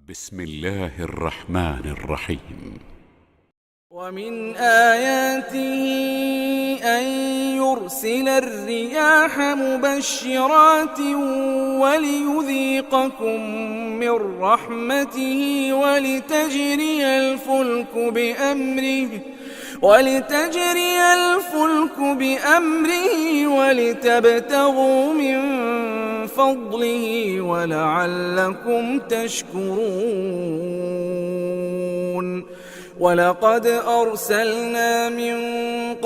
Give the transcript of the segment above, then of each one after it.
بسم الله الرحمن الرحيم. ومن آياته أن يرسل الرياح مبشرات وليذيقكم من رحمته ولتجري الفلك بأمره ولتبتغوا من فضله ولعلكم تشكرون. ولقد أرسلنا من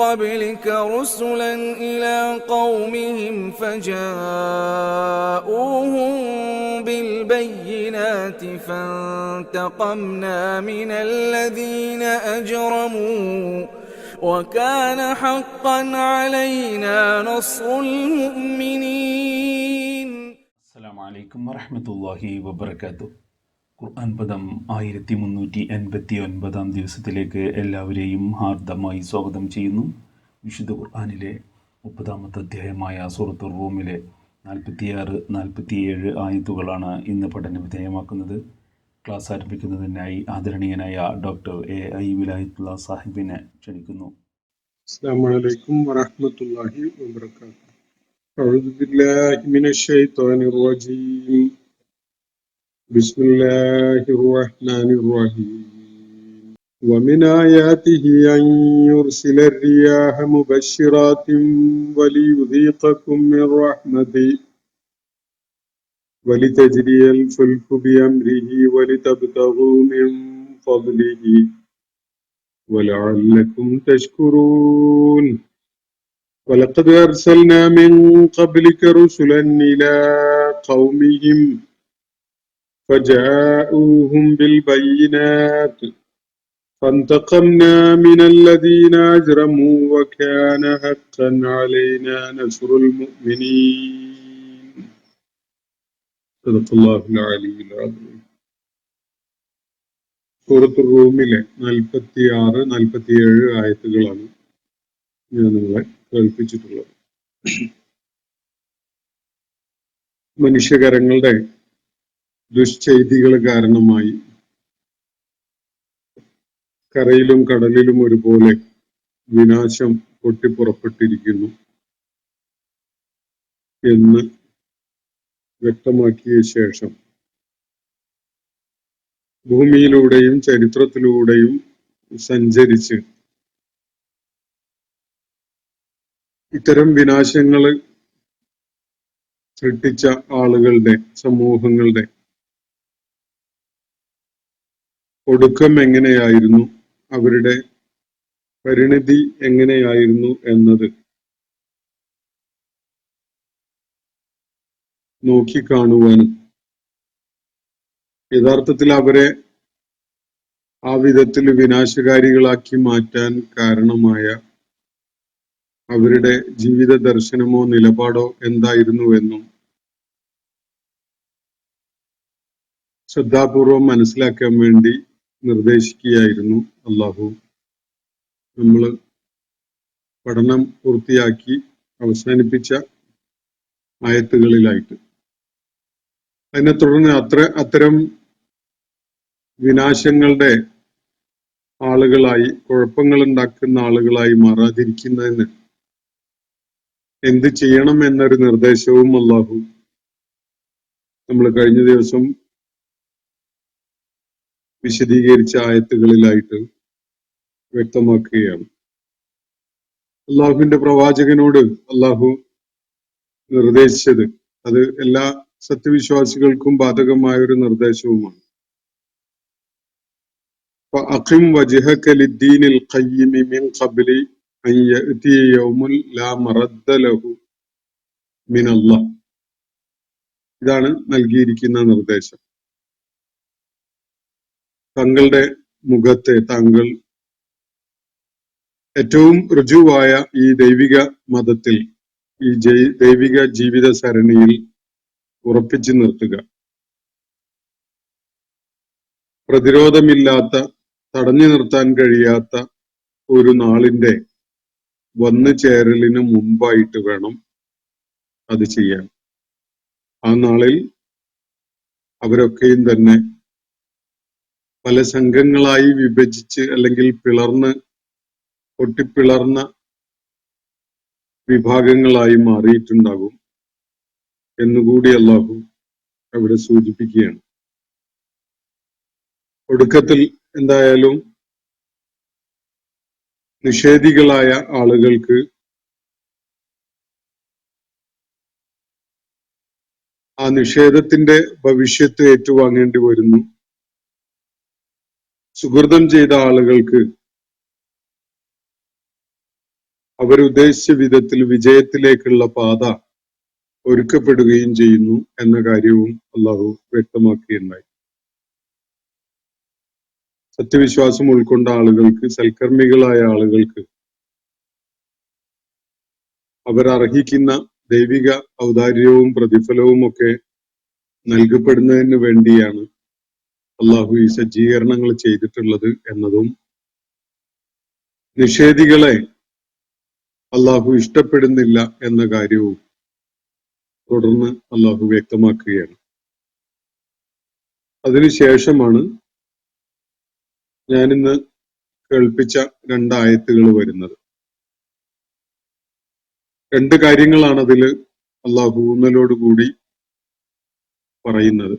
قبلك رسلا إلى قومهم فجاءوهم بالبينات فانتقمنا من الذين أجرموا وكان حقا علينا نصر المؤمنين. السلام عليكم ورحمة الله وبركاته. ഖുർആൻ പദം 1389 ദിവസത്തിലേക്ക് എല്ലാവരെയും ഹാർദമായി സ്വാഗതം ചെയ്യുന്നു. വിശുദ്ധ ഖുർആനിലെ 30-ാമത്തെ അധ്യായമായ സൂറത്തുർ റൂമിലെ 46-47 ആയത്തുകളാണ് ഇന്ന് പഠന വിധേയമാക്കുന്നത്. ക്ലാസ് ആരംഭിക്കുന്നതിനായി ആദരണീയനായ ഡോക്ടർ A.I. വിലായത്തുള്ള സാഹിബിനെ ക്ഷണിക്കുന്നു. അസ്സലാമു അലൈക്കും വറഹ്മത്തുള്ളാഹി വബറകാതുഹു. അഊദു ബില്ലാഹി മിനശ് ശൈത്വാനിർ റജീം. ബിസ്മില്ലാഹിർ റഹ്മാനിർ റഹീം. വമിൻ ആയാതിഹി അൻ യുർസിലർ റിയാഹ മുബശ്ശിറാത്തിൻ വലിയുദീഖകും മിൻ റഹ്മതിഹി വലിതജ്രിയൽ ഫുൽകു ബിഅംരിഹി വലിതബ്തഗൂ മിൻ ഫദ്ലിഹി ولعلكم تشكرون. ولقد أرسلنا من قبلك رسلا إلى قومهم فجاءوهم بالبينات فانتقمنا من الذين أجرموا وكان حقا علينا نصر المؤمنين. صدق الله العلي العظيم. സൂറത്തുർ റൂമിലെ 46-47 ആയത്തുകളാണ് ഞാൻ നിങ്ങളെ കേൾപ്പിച്ചിട്ടുള്ളത്. മനുഷ്യകരങ്ങളുടെ ദുഷ്ചെയ്തികൾ കാരണമായി കരയിലും കടലിലും ഒരുപോലെ വിനാശം പൊട്ടിപ്പുറപ്പെട്ടിരിക്കുന്നു എന്ന് വ്യക്തമാക്കിയ ശേഷം ഭൂമിയിലൂടെയും ചരിത്രത്തിലൂടെയും സഞ്ചരിച്ച് ഇത്തരം വിനാശങ്ങൾ സൃഷ്ടിച്ച ആളുകളുടെ സമൂഹങ്ങളുടെ ഒടുക്കം എങ്ങനെയായിരുന്നു, അവരുടെ പരിണിതി എങ്ങനെയായിരുന്നു എന്നത് നോക്കിക്കാണുവാനും യഥാർത്ഥത്തിൽ അവരെ ആ വിധത്തിൽ വിനാശകാരികളാക്കി മാറ്റാൻ കാരണമായ അവരുടെ ജീവിത ദർശനമോ നിലപാടോ എന്തായിരുന്നുവെന്നും ശ്രദ്ധാപൂർവം മനസ്സിലാക്കാൻ വേണ്ടി നിർദ്ദേശിക്കുകയായിരുന്നു അള്ളാഹു. നമ്മൾ പഠനം പൂർത്തിയാക്കി അവസാനിപ്പിച്ച ആയത്തുകളിലായിട്ട് അതിനെ തുടർന്ന് അത്തരം വിനാശങ്ങളുടെ ആളുകളായി, കുഴപ്പങ്ങൾ ഉണ്ടാക്കുന്ന ആളുകളായി മാറാതിരിക്കുന്നതിന് എന്ത് ചെയ്യണം എന്നൊരു നിർദ്ദേശവും അല്ലാഹു നമ്മൾ കഴിഞ്ഞ ദിവസം വിശദീകരിച്ച ആയത്തുകളിലായിട്ട് വ്യക്തമാക്കുകയാണ്. അള്ളാഹുവിന്റെ പ്രവാചകനോട് അള്ളാഹു നിർദ്ദേശിച്ചത് അത് എല്ലാ സത്യവിശ്വാസികൾക്കും ബാധകമായ ഒരു നിർദ്ദേശവുമാണ്. فأقم وجهك للدين القيم من قبل أن يأتي يوم لا مرد له من الله. ഇതാണ് നൽകിയിരിക്കുന്ന നിർദ്ദേശം. തങ്ങളുടെ മുഖത്തെ താങ്കൾ ഏറ്റവും ഋജുവായ ഈ ദൈവിക മതത്തിൽ, ഈ ദൈവിക ജീവിത സരണിയിൽ ഉറപ്പിച്ചു നിർത്തുക. പ്രതിരോധമില്ലാത്ത, തടഞ്ഞു നിർത്താൻ കഴിയാത്ത ഒരു നാളിന്റെ വന്നു ചേരലിന് മുമ്പായിട്ട് വേണം അത് ചെയ്യാൻ. ആ നാളിൽ അവരൊക്കെയും തന്നെ പല സംഘങ്ങളായി വിഭജിച്ച് അല്ലെങ്കിൽ പൊട്ടിപ്പിളർന്ന വിഭാഗങ്ങളായി മാറിയിട്ടുണ്ടാകും എന്നുകൂടി അല്ലാഹു അവിടെ സൂചിപ്പിക്കുകയാണ്. ഒടുക്കത്തിൽ എന്തായാലും നിഷേധികളായ ആളുകൾക്ക് ആ നിഷേധത്തിന്റെ ഭവിഷ്യത്ത് ഏറ്റുവാങ്ങേണ്ടി വരുന്നു. സുകൃതം ചെയ്ത ആളുകൾക്ക് അവരുദ്ദേശിച്ച വിധത്തിൽ വിജയത്തിലേക്കുള്ള പാത ഒരുക്കപ്പെടുകയും ചെയ്യുന്നു എന്ന കാര്യവും അല്ലാഹു വ്യക്തമാക്കുകയുണ്ടായി. സത്യവിശ്വാസം ഉൾക്കൊണ്ട ആളുകൾക്ക്, സൽക്കർമ്മികളായ ആളുകൾക്ക് അവരർഹിക്കുന്ന ദൈവിക ഔദാര്യവും പ്രതിഫലവും ഒക്കെ നൽകപ്പെടുന്നതിന് വേണ്ടിയാണ് അല്ലാഹു ഈ സജ്ജീകരണങ്ങൾ ചെയ്തിട്ടുള്ളത് എന്നതും, നിഷേധികളെ അല്ലാഹു ഇഷ്ടപ്പെടുന്നില്ല എന്ന കാര്യവും തുടർന്ന് അല്ലാഹു വ്യക്തമാക്കുകയാണ്. അതിനുശേഷമാണ് ഞാനിന്ന് കേൾപ്പിച്ച 2 ആയത്തുകൾ വരുന്നത്. 2 കാര്യങ്ങളാണ് അതിൽ അല്ലാഹു ഊന്നലോടുകൂടി പറയുന്നത്.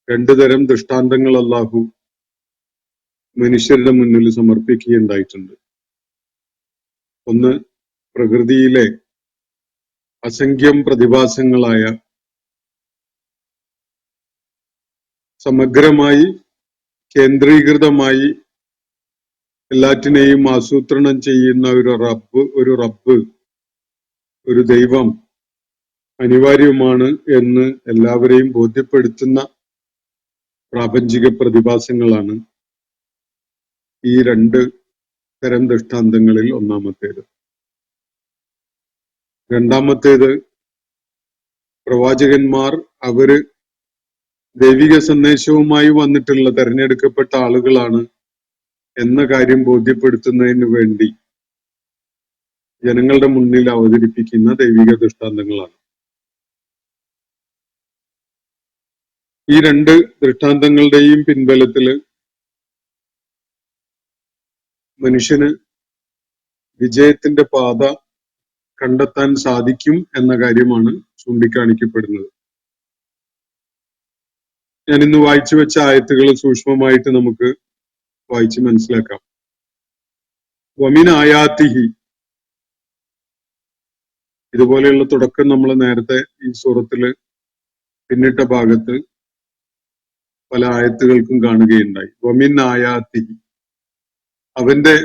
2 തരം ദൃഷ്ടാന്തങ്ങൾ അല്ലാഹു മനുഷ്യരുടെ മുന്നിൽ സമർപ്പിക്കുകയുണ്ടായിട്ടുണ്ട്. ഒന്ന്, പ്രകൃതിയിലെ അസംഖ്യം പ്രതിഭാസങ്ങളായ സമഗ്രമായി കേന്ദ്രീകൃതമായി എല്ലാറ്റിനെയും ആസൂത്രണം ചെയ്യുന്ന ഒരു റബ്ബ്, ഒരു ദൈവം അനിവാര്യമാണ് എന്ന് എല്ലാവരെയും ബോധ്യപ്പെടുത്തുന്ന പ്രാപഞ്ചിക പ്രതിഭാസങ്ങളാണ് ഈ 2 തരം ദൃഷ്ടാന്തങ്ങളിൽ ഒന്നാമത്തേത്. രണ്ടാമത്തേത്, പ്രവാചകന്മാർ അവര് ദൈവിക സന്ദേശവുമായി വന്നിട്ടുള്ള തെരഞ്ഞെടുക്കപ്പെട്ട ആളുകളാണ് എന്ന കാര്യം ബോധ്യപ്പെടുത്തുന്നതിന് വേണ്ടി ജനങ്ങളുടെ മുന്നിൽ അവതരിപ്പിക്കുന്ന ദൈവിക ദൃഷ്ടാന്തങ്ങളാണ്. ഈ 2 ദൃഷ്ടാന്തങ്ങളുടെയും പിൻബലത്തില് മനുഷ്യന് വിജയത്തിന്റെ പാത കണ്ടെത്താൻ സാധിക്കും എന്ന കാര്യമാണ് ചൂണ്ടിക്കാണിക്കപ്പെടുന്നത്. ഞാൻ ഇന്ന് വായിച്ചു വെച്ച ആയത്തുകൾ സൂക്ഷ്മമായിട്ട് നമുക്ക് വായിച്ച് മനസ്സിലാക്കാം. വമിൻ ആയാത്തിഹി, ഇതുപോലെയുള്ള തുടക്കം നമ്മൾ നേരത്തെ ഈ സൂറത്തില് പിന്നിട്ട ഭാഗത്ത് പല ആയത്തുകൾക്കും കാണുകയുണ്ടായി. വമിൻ ആയാത്തിഹി, അവന്റെ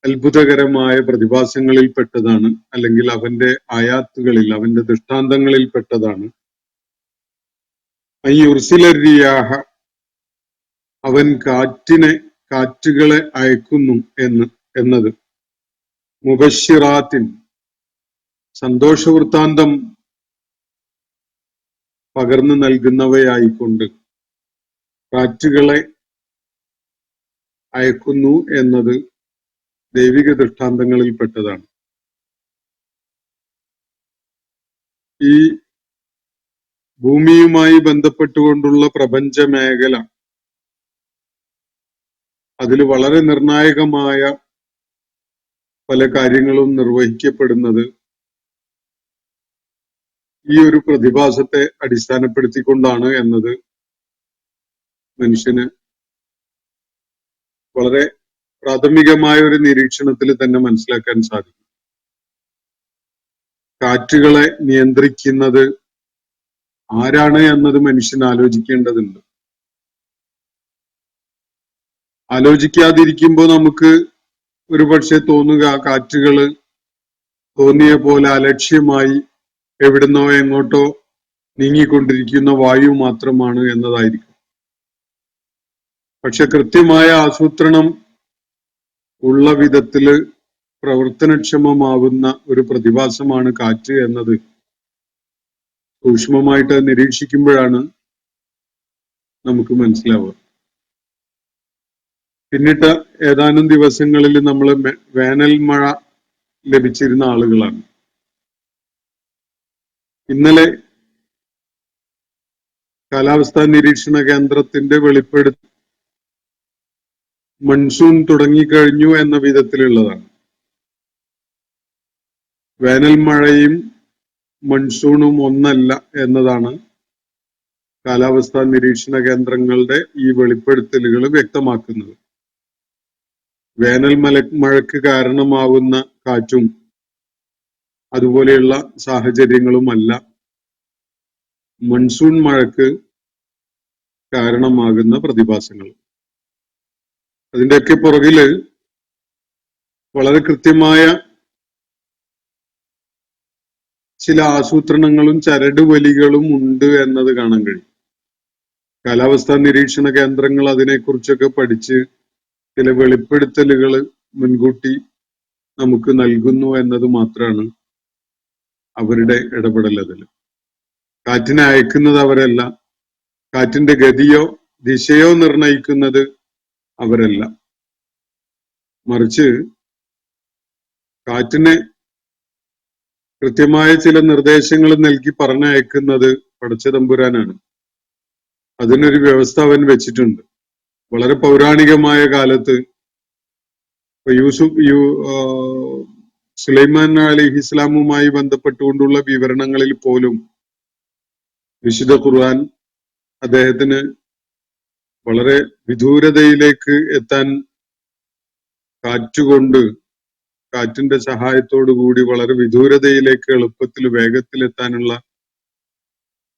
അത്ഭുതകരമായ പ്രതിഭാസങ്ങളിൽ പെട്ടതാണ്, അല്ലെങ്കിൽ അവന്റെ ആയാത്തുകളിൽ, അവന്റെ ദൃഷ്ടാന്തങ്ങളിൽ പെട്ടതാണ് റിയാഹ, അവൻ കാറ്റുകളെ അയക്കുന്നു എന്നത്. മുബശ്ശിറാത്തിൻ, സന്തോഷവൃത്താന്തം പകർന്നു നൽകുന്നവയായിക്കൊണ്ട് കാറ്റുകളെ അയക്കുന്നു എന്നത് ദൈവിക ദൃഷ്ടാന്തങ്ങളിൽ പെട്ടതാണ്. ഈ ഭൂമിയുമായി ബന്ധപ്പെട്ടുകൊണ്ടുള്ള പ്രപഞ്ച മേഖല, അതിൽ വളരെ നിർണായകമായ പല കാര്യങ്ങളും നിർവഹിക്കപ്പെടുന്നത് ഈ ഒരു പ്രതിഭാസത്തെ അടിസ്ഥാനപ്പെടുത്തിക്കൊണ്ടാണ് എന്നത് മനുഷ്യന് വളരെ പ്രാഥമികമായ ഒരു നിരീക്ഷണത്തിൽ തന്നെ മനസ്സിലാക്കാൻ സാധിക്കും. കാറ്റുകളെ നിയന്ത്രിക്കുന്നത് ആരാണ് എന്നത് മനുഷ്യൻ ആലോചിക്കേണ്ടതുണ്ട്. ആലോചിക്കാതിരിക്കുമ്പോൾ നമുക്ക് ഒരുപക്ഷെ തോന്നുക കാറ്റുകള് തോന്നിയ പോലെ അലക്ഷ്യമായി എവിടുന്നോ എങ്ങോട്ടോ നീങ്ങിക്കൊണ്ടിരിക്കുന്ന വായു മാത്രമാണ് എന്നതായിരിക്കും. പക്ഷെ കൃത്യമായ ആസൂത്രണം ഉള്ള വിധത്തില് പ്രവർത്തനക്ഷമമാവുന്ന ഒരു പ്രതിഭാസമാണ് കാറ്റ് എന്നത് സൂക്ഷ്മമായിട്ട് നിരീക്ഷിക്കുമ്പോഴാണ് നമുക്ക് മനസ്സിലാവുക. പിന്നിട്ട ഏതാനും ദിവസങ്ങളിൽ നമ്മൾ വേനൽ മഴ ലഭിച്ചിരുന്ന ആളുകളാണ്. ഇന്നലെ കാലാവസ്ഥാ നിരീക്ഷണ കേന്ദ്രത്തിന്റെ വെളിപ്പെടുത്തൽ മൺസൂൺ തുടങ്ങിക്കഴിഞ്ഞു എന്ന വിധത്തിലുള്ളതാണ്. വേനൽ മഴയും മൺസൂണും ഒന്നല്ല എന്നതാണ് കാലാവസ്ഥാ നിരീക്ഷണ കേന്ദ്രങ്ങളുടെ ഈ വെളിപ്പെടുത്തലുകൾ വ്യക്തമാക്കുന്നത്. വേനൽ മഴയ്ക്ക് കാരണമാവുന്ന കാറ്റും അതുപോലെയുള്ള സാഹചര്യങ്ങളുമല്ല മൺസൂൺ മഴയ്ക്ക് കാരണമാകുന്ന പ്രതിഭാസങ്ങൾ. അതിൻ്റെയൊക്കെ പുറകില് വളരെ കൃത്യമായ ചില ആസൂത്രണങ്ങളും ചരടുവലികളും ഉണ്ട് എന്നത് കാണാൻ കഴിയും. കാലാവസ്ഥാ നിരീക്ഷണ കേന്ദ്രങ്ങൾ അതിനെക്കുറിച്ചൊക്കെ പഠിച്ച് ചില വെളിപ്പെടുത്തലുകൾ മുൻകൂട്ടി നമുക്ക് നൽകുന്നു എന്നത് മാത്രമാണ് അവരുടെ ഇടപെടൽ. അതിൽ കാറ്റിനെ അയക്കുന്നത് അവരല്ല, കാറ്റിന്റെ ഗതിയോ ദിശയോ നിർണയിക്കുന്നത് അവരല്ല, മറിച്ച് കാറ്റിനെ കൃത്യമായ ചില നിർദ്ദേശങ്ങൾ നൽകി പറഞ്ഞയക്കുന്നത് പടച്ചതമ്പുരാനാണ്. അതിനൊരു വ്യവസ്ഥ അവൻ വെച്ചിട്ടുണ്ട്. വളരെ പൗരാണികമായ കാലത്ത് സുലൈമാൻ അലൈഹിസ്ലാമുമായി ബന്ധപ്പെട്ടുകൊണ്ടുള്ള വിവരണങ്ങളിൽ പോലും വിശുദ്ധ ഖുർആൻ അദ്ദേഹത്തിന് വളരെ വിദൂരതയിലേക്ക് എത്താൻ കാറ്റുകൊണ്ട്, കാറ്റിന്റെ സഹായത്തോടു കൂടി വളരെ വിദൂരതയിലേക്ക് എളുപ്പത്തിൽ വേഗത്തിൽ എത്താനുള്ള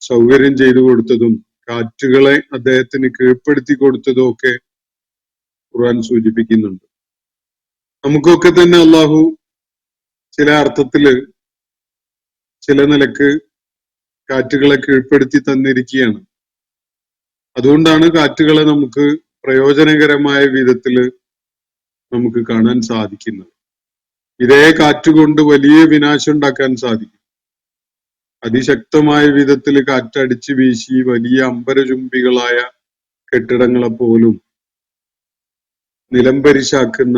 സൗകര്യം ചെയ്തു കൊടുത്തതും കാറ്റുകളെ അദ്ദേഹത്തിന് കീഴ്പ്പെടുത്തി കൊടുത്തതും ഒക്കെ ഖുർആൻ സൂചിപ്പിക്കുന്നുണ്ട്. നമുക്കൊക്കെ തന്നെ അള്ളാഹു ചില അർത്ഥത്തില് ചില നിലക്ക് കാറ്റുകളെ കീഴ്പ്പെടുത്തി തന്നിരിക്കുകയാണ്. അതുകൊണ്ടാണ് കാറ്റുകളെ നമുക്ക് പ്രയോജനകരമായ വിധത്തില് നമുക്ക് കാണാൻ സാധിക്കുന്നത്. ഇതേ കാറ്റുകൊണ്ട് വലിയ വിനാശം ഉണ്ടാക്കാൻ സാധിക്കും. അതിശക്തമായ വിധത്തിൽ കാറ്റടിച്ച് വീശി വലിയ അമ്പരചുംബികളായ കെട്ടിടങ്ങളെ പോലും നിലംപരിശാക്കുന്ന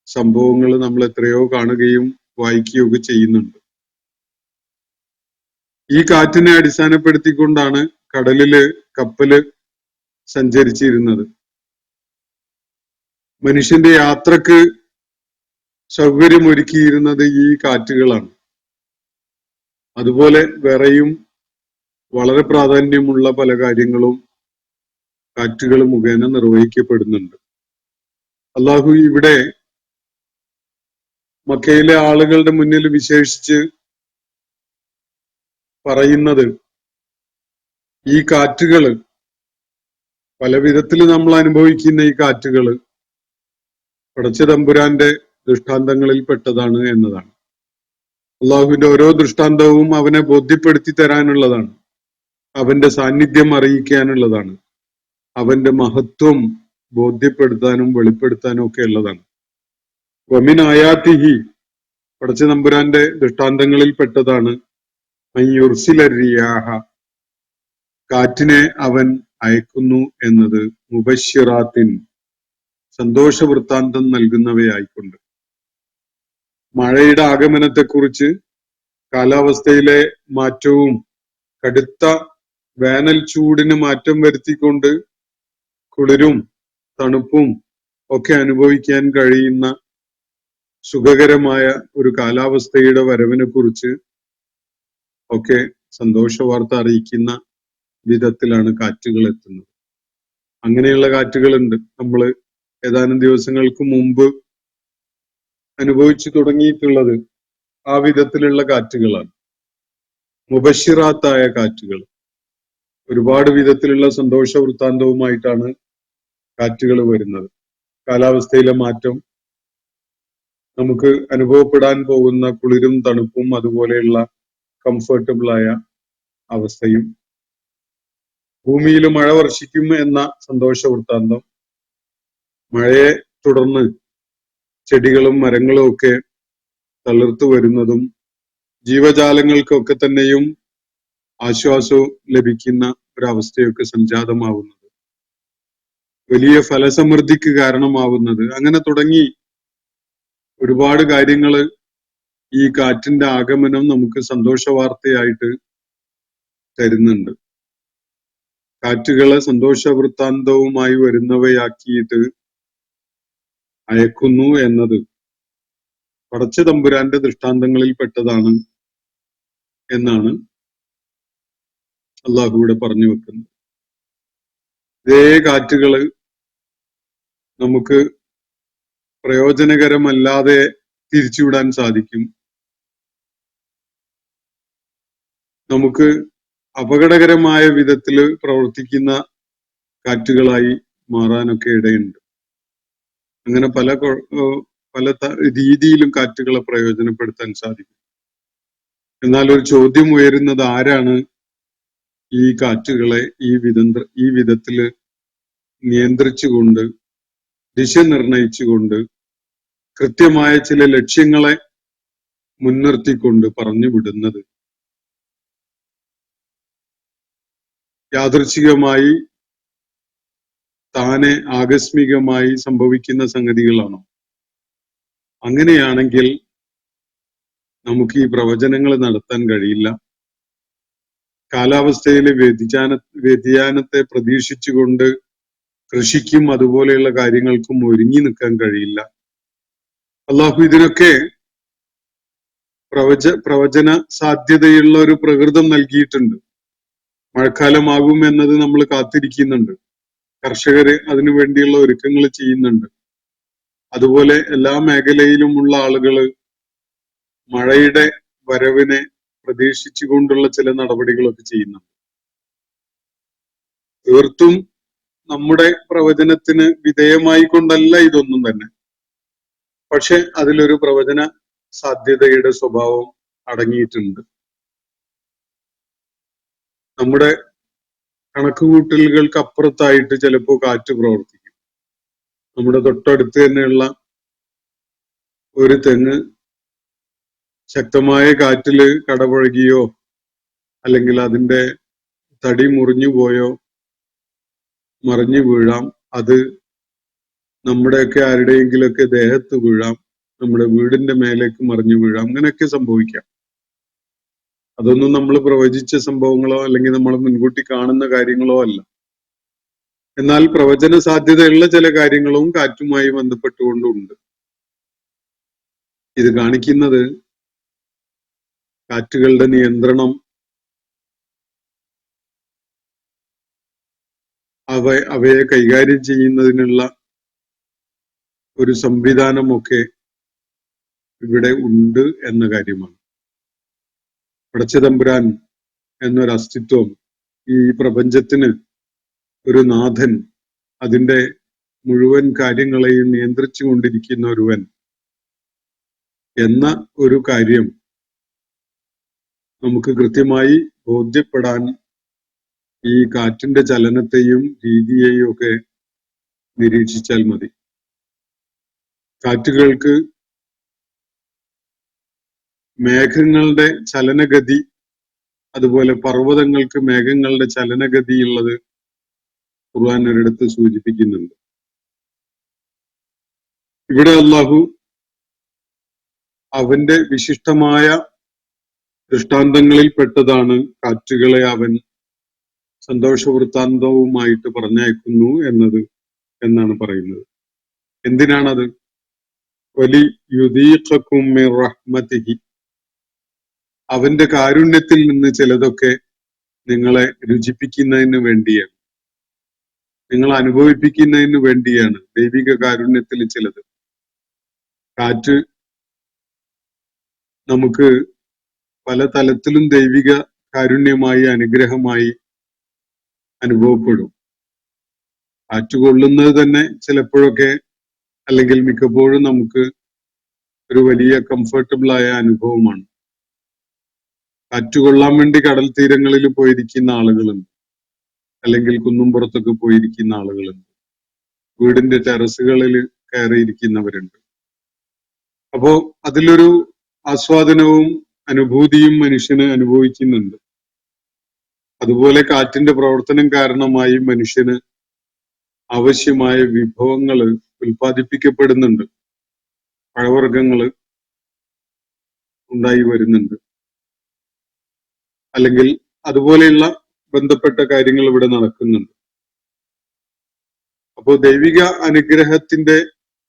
സംഭവങ്ങൾ നമ്മൾ എത്രയോ കാണുകയും വായിക്കുകയൊക്കെ ചെയ്യുന്നുണ്ട്. ഈ കാറ്റിനെ അടിസ്ഥാനപ്പെടുത്തിക്കൊണ്ടാണ് കടലില് കപ്പല് സഞ്ചരിച്ചിരുന്നത്. മനുഷ്യന്റെ യാത്രക്ക് സൗകര്യമൊരുക്കിയിരുന്നത് ഈ കാറ്റുകളാണ്. അതുപോലെ വേറെയും വളരെ പ്രാധാന്യമുള്ള പല കാര്യങ്ങളും കാറ്റുകൾ മുഖേന നിർവഹിക്കപ്പെടുന്നുണ്ട്. അള്ളാഹു ഇവിടെ മക്കയിലെ ആളുകളുടെ മുന്നിൽ വിശേഷിച്ച് പറയുന്നത് ഈ കാറ്റുകള്, പല വിധത്തിൽ നമ്മൾ അനുഭവിക്കുന്ന ഈ കാറ്റുകള് പടച്ചതമ്പുരാന്റെ ദൃഷ്ടാന്തങ്ങളിൽ പെട്ടതാണ് എന്നതാണ്. അള്ളാഹുവിന്റെ ഓരോ ദൃഷ്ടാന്തവും അവനെ ബോധ്യപ്പെടുത്തി തരാനുള്ളതാണ്, അവന്റെ സാന്നിധ്യം അറിയിക്കാനുള്ളതാണ്, അവന്റെ മഹത്വം ബോധ്യപ്പെടുത്താനും വെളിപ്പെടുത്താനും ഒക്കെ ഉള്ളതാണ്. വമിൻ ആയാത്തിഹി, പടച്ചതമ്പുരാന്റെ ദൃഷ്ടാന്തങ്ങളിൽ പെട്ടതാണ് മയ്യുർസില റിയാഹ, കാറ്റിനെ അവൻ അയക്കുന്നു എന്നത്, മുബശ്ശിറാത്തിൻ, സന്തോഷ വൃത്താന്തം നൽകുന്നവയായിക്കൊണ്ട്. മഴയുടെ ആഗമനത്തെക്കുറിച്ച്, കാലാവസ്ഥയിലെ മാറ്റവും കടുത്ത വേനൽ ചൂടിന് മാറ്റം വരുത്തിക്കൊണ്ട് കുളിരും തണുപ്പും ഒക്കെ അനുഭവിക്കാൻ കഴിയുന്ന സുഖകരമായ ഒരു കാലാവസ്ഥയുടെ വരവിനെ കുറിച്ച് ഒക്കെ സന്തോഷ വാർത്ത അറിയിക്കുന്ന വിധത്തിലാണ് കാറ്റുകൾ എത്തുന്നത്. അങ്ങനെയുള്ള കാറ്റുകളുണ്ട്. നമ്മൾ ഏതാനും ദിവസങ്ങൾക്ക് മുമ്പ് അനുഭവിച്ചു തുടങ്ങിയിട്ടുള്ളത് ആ വിധത്തിലുള്ള കാറ്റുകളാണ്. മുബശ്ശിറാത്തായ കാറ്റുകൾ, ഒരുപാട് വിധത്തിലുള്ള സന്തോഷ വൃത്താന്തവുമായിട്ടാണ് കാറ്റുകൾ വരുന്നത്. കാലാവസ്ഥയിലെ മാറ്റം, നമുക്ക് അനുഭവപ്പെടാൻ പോകുന്ന കുളിരും തണുപ്പും അതുപോലെയുള്ള കംഫർട്ടബിളായ അവസ്ഥയും, ഭൂമിയിൽ മഴ വർഷിക്കും എന്ന സന്തോഷ വൃത്താന്തം, മഴയെ തുടർന്ന് ചെടികളും മരങ്ങളും ഒക്കെ തളിർത്തു വരുന്നതും ജീവജാലങ്ങൾക്കൊക്കെ തന്നെയും ആശ്വാസവും ലഭിക്കുന്ന ഒരവസ്ഥയൊക്കെ സംജാതമാവുന്നത്, വലിയ ഫലസമൃദ്ധിക്ക് കാരണമാവുന്നത്, അങ്ങനെ തുടങ്ങി ഒരുപാട് കാര്യങ്ങള് ഈ കാറ്റിന്റെ ആഗമനം നമുക്ക് സന്തോഷ വാർത്തയായിട്ട് തരുന്നുണ്ട്. കാറ്റുകളെ സന്തോഷവൃത്താന്തവുമായി വരുന്നവയാക്കിയിട്ട് അയക്കുന്നു എന്നത് പടച്ച തമ്പുരാന്റെ ദൃഷ്ടാന്തങ്ങളിൽ പെട്ടതാണ് എന്നാണ് അള്ളാഹു ഇവിടെ പറഞ്ഞു വെക്കുന്നത്. ഇതേ കാറ്റുകള് നമുക്ക് പ്രയോജനകരമല്ലാതെ തിരിച്ചുവിടാൻ സാധിക്കും. നമുക്ക് അപകടകരമായ വിധത്തിൽ പ്രവർത്തിക്കുന്ന കാറ്റുകളായി മാറാനൊക്കെ ഇടയുണ്ട്. അങ്ങനെ പല രീതിയിലും കാറ്റുകളെ പ്രയോജനപ്പെടുത്താൻ സാധിക്കും. എന്നാൽ ഒരു ചോദ്യം ഉയരുന്നത്, ആരാണ് ഈ കാറ്റുകളെ ഈ വിധത്തില് നിയന്ത്രിച്ചുകൊണ്ട്, ദിശ നിർണയിച്ചുകൊണ്ട്, കൃത്യമായ ചില ലക്ഷ്യങ്ങളെ മുൻനിർത്തിക്കൊണ്ട് പറഞ്ഞു വിടുന്നത്? യാദൃച്ഛികമായി താനെ ആകസ്മികമായി സംഭവിക്കുന്ന സംഗതികളാണോ? അങ്ങനെയാണെങ്കിൽ നമുക്ക് ഈ പ്രവചനങ്ങൾ നടത്താൻ കഴിയില്ല. കാലാവസ്ഥയിലെ വ്യതിയാനത്തെ പ്രതീക്ഷിച്ചുകൊണ്ട് കൃഷിക്കും അതുപോലെയുള്ള കാര്യങ്ങൾക്കും ഒരുങ്ങി നിൽക്കാൻ കഴിയില്ല. അള്ളാഹു ഇതിനൊക്കെ പ്രവചന സാധ്യതയുള്ള ഒരു പ്രകൃതം നൽകിയിട്ടുണ്ട്. മഴക്കാലമാകും എന്നത് നമ്മൾ കാത്തിരിക്കുന്നുണ്ട്. കർഷകര് അതിനു വേണ്ടിയുള്ള ഒരുക്കങ്ങൾ ചെയ്യുന്നുണ്ട്. അതുപോലെ എല്ലാ മേഖലയിലുമുള്ള ആളുകള് മഴയുടെ വരവിനെ പ്രതീക്ഷിച്ചുകൊണ്ടുള്ള ചില നടപടികളൊക്കെ ചെയ്യുന്നുണ്ട്. തീർത്തും നമ്മുടെ പ്രവചനത്തിന് വിധേയമായി കൊണ്ടല്ല ഇതൊന്നും തന്നെ. പക്ഷെ അതിലൊരു പ്രവചന സാധ്യതയുടെ സ്വഭാവം അടങ്ങിയിട്ടുണ്ട്. നമ്മുടെ കണക്കുകൂട്ടലുകൾക്ക് അപ്പുറത്തായിട്ട് ചിലപ്പോൾ കാറ്റ് പ്രവർത്തിക്കും. നമ്മുടെ തൊട്ടടുത്ത് തന്നെയുള്ള ഒരു തെങ്ങ് ശക്തമായ കാറ്റില് കടപുഴകിയോ അല്ലെങ്കിൽ അതിന്റെ തടി മുറിഞ്ഞു പോയോ മറിഞ്ഞു വീഴാം. അത് നമ്മുടെയൊക്കെ ആരുടെയെങ്കിലൊക്കെ ദേഹത്ത് വീഴാം, നമ്മുടെ വീടിന്റെ മേലേക്ക് മറിഞ്ഞു വീഴാം. അങ്ങനെയൊക്കെ സംഭവിക്കാം. അതൊന്നും നമ്മൾ പ്രവചിച്ച സംഭവങ്ങളോ അല്ലെങ്കിൽ നമ്മൾ മുൻകൂട്ടി കാണുന്ന കാര്യങ്ങളോ അല്ല. എന്നാൽ പ്രവചന സാധ്യതയുള്ള ചില കാര്യങ്ങളും കാറ്റുമായി ബന്ധപ്പെട്ടുകൊണ്ടുണ്ട്. ഇത് കാണിക്കുന്നത് കാറ്റുകളുടെ നിയന്ത്രണം അവയെ കൈകാര്യം ചെയ്യുന്നതിനുള്ള ഒരു സംവിധാനമൊക്കെ ഇവിടെ ഉണ്ട് എന്ന കാര്യമാണ്. പടച്ചതമ്പുരാൻ എന്നൊരു അസ്തിത്വം, ഈ പ്രപഞ്ചത്തിന് ഒരു നാഥൻ, അതിന്റെ മുഴുവൻ കാര്യങ്ങളെയും നിയന്ത്രിച്ചു കൊണ്ടിരിക്കുന്ന ഒരുവൻ എന്ന ഒരു കാര്യം നമുക്ക് കൃത്യമായി ബോധ്യപ്പെടാൻ ഈ കാറ്റിന്റെ ചലനത്തെയും രീതിയെയും ഒക്കെ നിരീക്ഷിച്ചാൽ മതി. കാറ്റുകൾക്ക് മേഘങ്ങളുടെ ചലനഗതി, അതുപോലെ പർവ്വതങ്ങൾക്ക് മേഘങ്ങളുടെ ചലനഗതിയുള്ളത് ഖുർആൻ ഒരിടത്ത് സൂചിപ്പിക്കുന്നുണ്ട്. ഇവിടെ അല്ലാഹു അവന്റെ വിശിഷ്ടമായ ദൃഷ്ടാന്തങ്ങളിൽ പെട്ടതാണ് കാറ്റുകളെ അവൻ സന്തോഷവൃത്താന്തവുമായിട്ട് പറഞ്ഞയക്കുന്നു എന്നാണ് പറയുന്നത്. എന്തിനാണത്? വലി യുദീഖക്കും മിർ റഹ്മതിഹി, അവന്റെ കാരുണ്യത്തിൽ നിന്ന് ചിലതൊക്കെ നിങ്ങളെ രുചിപ്പിക്കുന്നതിന് വേണ്ടിയാണ്, നിങ്ങൾ അനുഭവിപ്പിക്കുന്നതിന് വേണ്ടിയാണ്. ദൈവിക കാരുണ്യത്തിൽ ചിലത്. കാറ്റ് നമുക്ക് പല തലത്തിലും ദൈവിക കാരുണ്യമായി, അനുഗ്രഹമായി അനുഭവപ്പെടും. കാറ്റ് കൊള്ളുന്നത് തന്നെ ചിലപ്പോഴൊക്കെ അല്ലെങ്കിൽ മിക്കപ്പോഴും നമുക്ക് ഒരു വലിയ കംഫർട്ടബിൾ ആയ അനുഭവമാണ്. കാറ്റ് കൊള്ളാൻ വേണ്ടി കടൽ തീരങ്ങളിൽ പോയിരിക്കുന്ന ആളുകളുണ്ട്, അല്ലെങ്കിൽ കുന്നുംപുറത്തൊക്കെ പോയിരിക്കുന്ന ആളുകളുണ്ട്, വീടിന്റെ ടെറസുകളിൽ കയറിയിരിക്കുന്നവരുണ്ട്. അപ്പോ അതിലൊരു ആസ്വാദനവും അനുഭൂതിയും മനുഷ്യന് അനുഭവിക്കുന്നുണ്ട്. അതുപോലെ കാറ്റിന്റെ പ്രവർത്തനം കാരണമായി മനുഷ്യന് ആവശ്യമായ വിഭവങ്ങൾ ഉൽപ്പാദിപ്പിക്കപ്പെടുന്നുണ്ട്, പഴവർഗ്ഗങ്ങൾ ഉണ്ടായി വരുന്നുണ്ട്. അല്ലെങ്കിൽ അതുപോലെയുള്ള ബന്ധപ്പെട്ട കാര്യങ്ങൾ ഇവിടെ നടക്കുന്നുണ്ട്. അപ്പോ ദൈവിക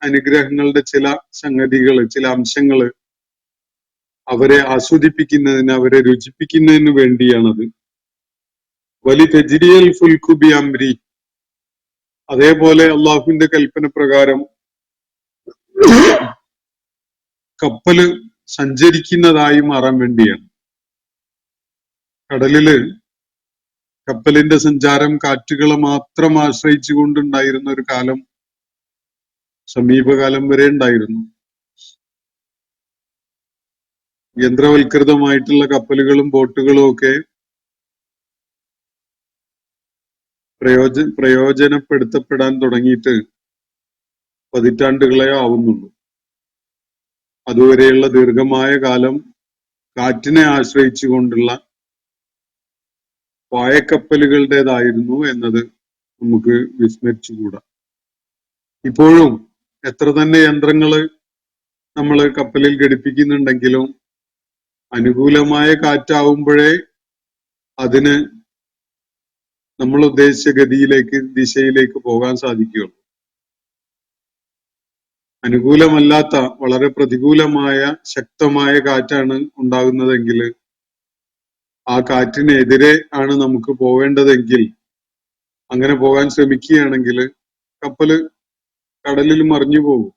അനുഗ്രഹങ്ങളുടെ ചില സംഗതികള്, ചില അംശങ്ങള് അവരെ ആസ്വദിപ്പിക്കുന്നതിന്, അവരെ രുചിപ്പിക്കുന്നതിന് വേണ്ടിയാണത്. വലി തജ്രിയൽ ഫുൽക്കു ബി അംരി, അതേപോലെ അള്ളാഹുവിന്റെ കൽപ്പന പ്രകാരം കപ്പല് സഞ്ചരിക്കുന്നതായി മാറാൻ വേണ്ടിയാണ്. കടലില് കപ്പലിന്റെ സഞ്ചാരം കാറ്റുകളെ മാത്രം ആശ്രയിച്ചു കൊണ്ടുണ്ടായിരുന്ന ഒരു കാലം സമീപകാലം വരെ ഉണ്ടായിരുന്നു. യന്ത്രവൽകൃതമായിട്ടുള്ള കപ്പലുകളും ബോട്ടുകളും ഒക്കെ പ്രയോജനപ്പെടുത്തപ്പെടാൻ തുടങ്ങിയിട്ട് പതിറ്റാണ്ടുകളെ ആവുന്നുള്ളൂ. അതുവരെയുള്ള ദീർഘമായ കാലം കാറ്റിനെ ആശ്രയിച്ചുകൊണ്ടുള്ള പായക്കപ്പലുകളുടേതായിരുന്നു എന്നത് നമുക്ക് വിസ്മരിച്ചുകൂടാ. ഇപ്പോഴും എത്ര തന്നെ യന്ത്രങ്ങള് നമ്മൾ കപ്പലിൽ ഘടിപ്പിക്കുന്നുണ്ടെങ്കിലും അനുകൂലമായ കാറ്റാവുമ്പോഴേ അതിന് നമ്മൾ ഉദ്ദേശിച്ച ദിശയിലേക്ക് പോകാൻ സാധിക്കുകയുള്ളൂ. അനുകൂലമല്ലാത്ത, വളരെ പ്രതികൂലമായ ശക്തമായ കാറ്റാണ് ഉണ്ടാകുന്നതെങ്കിൽ, ആ കാറ്റിനെതിരെ ആണ് നമുക്ക് പോവേണ്ടതെങ്കിൽ, അങ്ങനെ പോകാൻ ശ്രമിക്കുകയാണെങ്കിൽ കപ്പല് കടലിൽ മറിഞ്ഞു പോകും,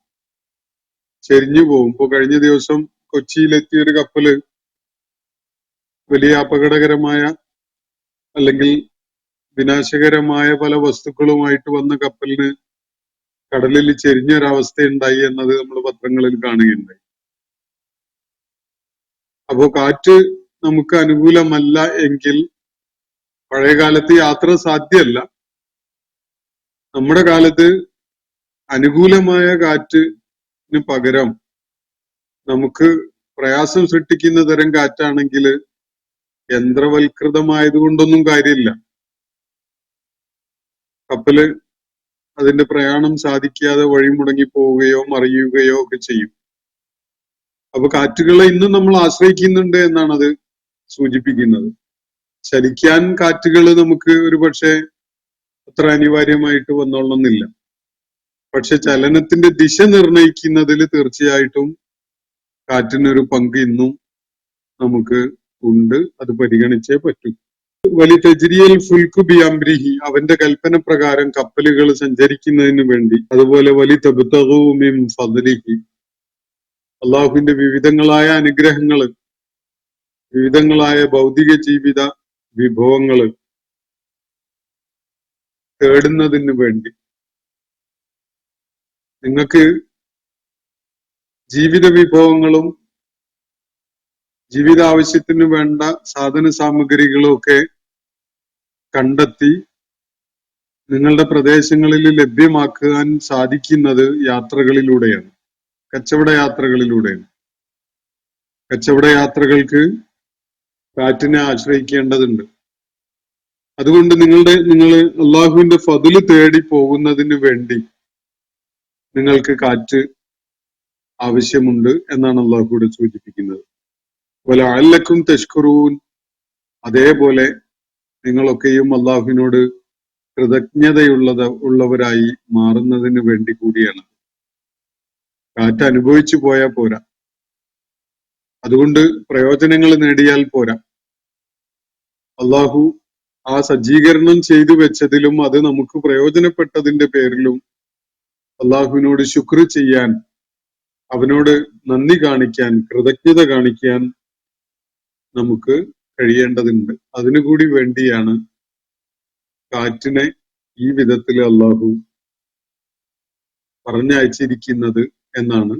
ചെരിഞ്ഞു പോകും. ഇപ്പൊ കഴിഞ്ഞ ദിവസം കൊച്ചിയിലെത്തിയ ഒരു കപ്പല് വലിയ അപകടകരമായ അല്ലെങ്കിൽ വിനാശകരമായ പല വസ്തുക്കളുമായിട്ട് വന്ന കപ്പലിന് കടലിൽ ചെരിഞ്ഞൊരവസ്ഥയുണ്ടായി എന്നത് നമ്മൾ പത്രങ്ങളിൽ കാണുകയുണ്ടായി. അപ്പോ കാറ്റ് നമുക്ക് അനുകൂലമല്ല എങ്കിൽ പഴയ കാലത്ത് യാത്ര സാധ്യമല്ല. നമ്മുടെ കാലത്ത് അനുകൂലമായ കാറ്റിന് പകരം നമുക്ക് പ്രയാസം സൃഷ്ടിക്കുന്ന തരം കാറ്റാണെങ്കിൽ യന്ത്രവൽകൃതമായതുകൊണ്ടൊന്നും കാര്യമില്ല. കപ്പല് അതിന്റെ പ്രയാണം സാധിക്കാതെ വഴിമുടങ്ങി പോവുകയോ മറിയുകയോ ഒക്കെ ചെയ്യും. അപ്പൊ കാറ്റുകളെ ഇന്നും നമ്മൾ ആശ്രയിക്കുന്നുണ്ട് എന്നാണ് അത് സൂചിപ്പിക്കുന്നത്. ചലിക്കാൻ കാറ്റുകൾ നമുക്ക് ഒരു പക്ഷേ അത്ര അനിവാര്യമായിട്ട് വന്നോളണമെന്നില്ല. പക്ഷെ ചലനത്തിന്റെ ദിശ നിർണയിക്കുന്നതിൽ തീർച്ചയായിട്ടും കാറ്റിനൊരു പങ്ക് ഇന്നും നമുക്ക് ഉണ്ട്. അത് പരിഗണിച്ചേ പറ്റൂ. വലി തജ്രിയൽ ഫുൽക്കു ബി അംരിഹി, അവന്റെ കൽപ്പന പ്രകാരം കപ്പലുകൾ സഞ്ചരിക്കുന്നതിന് വേണ്ടി. അതുപോലെ വലി തബ്തഗൂ മിൻ ഫദ്ലിഹി, അള്ളാഹുവിന്റെ വിവിധങ്ങളായ അനുഗ്രഹങ്ങള്, വിവിധങ്ങളായ ഭൗതിക ജീവിത വിഭവങ്ങള് തേടുന്നതിന് വേണ്ടി. നിങ്ങൾക്ക് ജീവിത വിഭവങ്ങളും ജീവിതാവശ്യത്തിന് വേണ്ട സാധന സാമഗ്രികളും ഒക്കെ കണ്ടെത്തി നിങ്ങളുടെ പ്രദേശങ്ങളിൽ ലഭ്യമാക്കാൻ സാധിക്കുന്നത് യാത്രകളിലൂടെയാണ്, കച്ചവട യാത്രകളിലൂടെയാണ്. കച്ചവട യാത്രകൾക്ക് കാറ്റിനെ ആശ്രയിക്കേണ്ടതുണ്ട്. അതുകൊണ്ട് നിങ്ങൾ അള്ളാഹുവിന്റെ ഫദ്ല് തേടി പോകുന്നതിന് വേണ്ടി നിങ്ങൾക്ക് കാറ്റ് ആവശ്യമുണ്ട് എന്നാണ് അള്ളാഹു കൂടെ സൂചിപ്പിക്കുന്നത്. വലഅല്ലക്കും തഷ്കുറൂൻ, അതേപോലെ നിങ്ങളൊക്കെയും അള്ളാഹുവിനോട് ഉള്ളവരായി മാറുന്നതിന് വേണ്ടി കൂടിയാണ്. കാറ്റ് അനുഭവിച്ചു പോയാൽ പോരാ, അതുകൊണ്ട് പ്രയോജനങ്ങൾ നേടിയാൽ പോരാ. അള്ളാഹു ആ സജ്ജീകരണം ചെയ്തു വെച്ചതിലും അത് നമുക്ക് പ്രയോജനപ്പെട്ടതിന്റെ പേരിലും അള്ളാഹുവിനോട് ശുക്ർ ചെയ്യാൻ, അവനോട് നന്ദി കാണിക്കാൻ, കൃതജ്ഞത കാണിക്കാൻ നമുക്ക് കഴിയേണ്ടതുണ്ട്. അതിനുകൂടി വേണ്ടിയാണ് കാറ്റിനെ ഈ വിധത്തിൽ അള്ളാഹു പറഞ്ഞയച്ചിരിക്കുന്നത് എന്നാണ്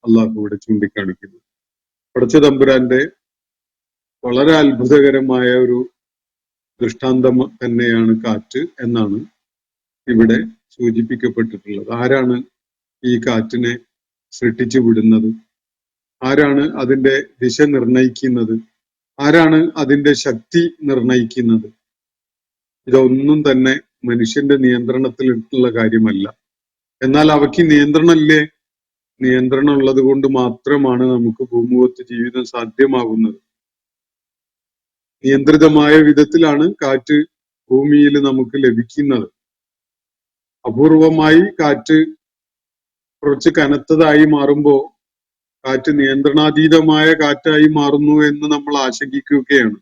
അള്ളാഹു ഇവിടെ ചൂണ്ടിക്കാണിക്കുന്നത്. പടച്ച തമ്പുരാന്റെ വളരെ അത്ഭുതകരമായ ഒരു ദൃഷ്ടാന്തം തന്നെയാണ് കാറ്റ് എന്നാണ് ഇവിടെ സൂചിപ്പിക്കപ്പെട്ടിട്ടുള്ളത്. ആരാണ് ഈ കാറ്റിനെ സൃഷ്ടിച്ചു വിടുന്നത്? ആരാണ് അതിന്റെ ദിശ നിർണയിക്കുന്നത്? ആരാണ് അതിന്റെ ശക്തി നിർണയിക്കുന്നത്? ഇതൊന്നും തന്നെ മനുഷ്യന്റെ നിയന്ത്രണത്തിലുള്ള കാര്യമല്ല. എന്നാൽ അവയ്ക്ക് നിയന്ത്രണമില്ലേ? നിയന്ത്രണം ഉള്ളത് കൊണ്ട് മാത്രമാണ് നമുക്ക് ഭൂമുഖത്ത് ജീവിതം സാധ്യമാകുന്നത്. നിയന്ത്രിതമായ വിധത്തിലാണ് കാറ്റ് ഭൂമിയിൽ നമുക്ക് ലഭിക്കുന്നത്. അപൂർവമായി കാറ്റ് കുറച്ച് കനത്തതായി മാറുമ്പോൾ കാറ്റ് നിയന്ത്രണാതീതമായ കാറ്റായി മാറുന്നു എന്ന് നമ്മൾ ആശങ്കിക്കുകയാണ്.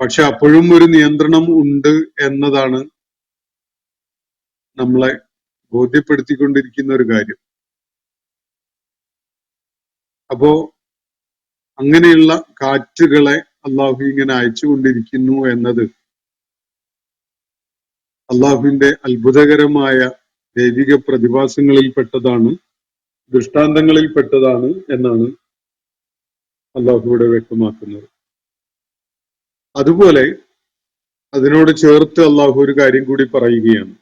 പക്ഷെ അപ്പോഴും ഒരു നിയന്ത്രണം ഉണ്ട് എന്നതാണ് നമ്മളെ ബോധ്യപ്പെടുത്തിക്കൊണ്ടിരിക്കുന്ന ഒരു കാര്യം. അപ്പോ അങ്ങനെയുള്ള കാറ്റുകളെ അള്ളാഹു ഇങ്ങനെ അയച്ചുകൊണ്ടിരിക്കുന്നു എന്നത് അള്ളാഹുവിന്റെ അത്ഭുതകരമായ ദൈവിക പ്രതിഭാസങ്ങളിൽപ്പെട്ടതാണ്, ദൃഷ്ടാന്തങ്ങളിൽപ്പെട്ടതാണ് എന്നാണ് അള്ളാഹു ഇവിടെ വ്യക്തമാക്കുന്നത്. അതുപോലെ അതിനോട് ചേർത്ത് അള്ളാഹു ഒരു കാര്യം കൂടി പറയുകയാണ്.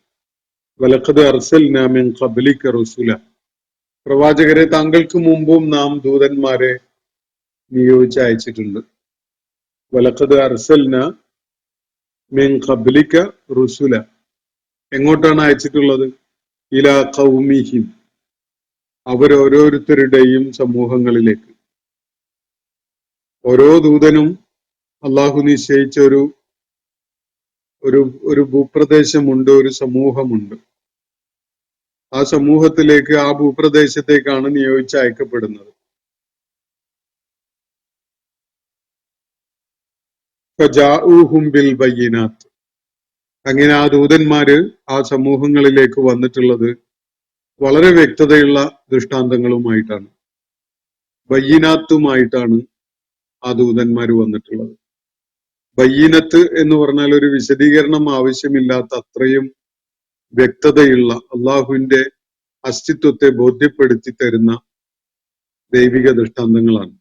വലഖദ് അർസൽനാ മിൻ ഖബ്ലിക റസൂല, പ്രവാചകരെ താങ്കൾക്ക് മുമ്പും നാം ദൂതന്മാരെ നിയോഗിച്ച് അയച്ചിട്ടുണ്ട്. വലഖദ് അർസൽനാ മിൻ ഖബ്ലിക റസൂല, എങ്ങോട്ടാണ് അയച്ചിട്ടുള്ളത്? ഇലാ ഖൗമിഹിം, അവരോരോരുത്തരുടെയും സമൂഹങ്ങളിലേക്ക്. ഓരോ ദൂതനും അള്ളാഹു നിശ്ചയിച്ച ഒരു ഭൂപ്രദേശമുണ്ട്, ഒരു സമൂഹമുണ്ട്. ആ സമൂഹത്തിലേക്ക്, ആ ഭൂപ്രദേശത്തേക്കാണ് നിയോഗിച്ച് അയക്കപ്പെടുന്നത്. ഫജാഊഹും ബിൽ ബയ്യിനാത്ത്, അങ്ങനെ ആ ദൂതന്മാര് ആ സമൂഹങ്ങളിലേക്ക് വന്നിട്ടുള്ളത് വളരെ വ്യക്തതയുള്ള ദൃഷ്ടാന്തങ്ങളുമായിട്ടാണ്, ബയ്യിനാത്തുമായിട്ടാണ് ആ ദൂതന്മാര് വന്നിട്ടുള്ളത്. ബയ്യിനത്ത് എന്ന് പറഞ്ഞാൽ ഒരു വിശദീകരണം ആവശ്യമില്ലാത്ത അത്രയും വ്യക്തതയുള്ള, അള്ളാഹുവിന്റെ അസ്തിത്വത്തെ ബോധ്യപ്പെടുത്തി തരുന്ന ദൈവിക ദൃഷ്ടാന്തങ്ങളാണ്.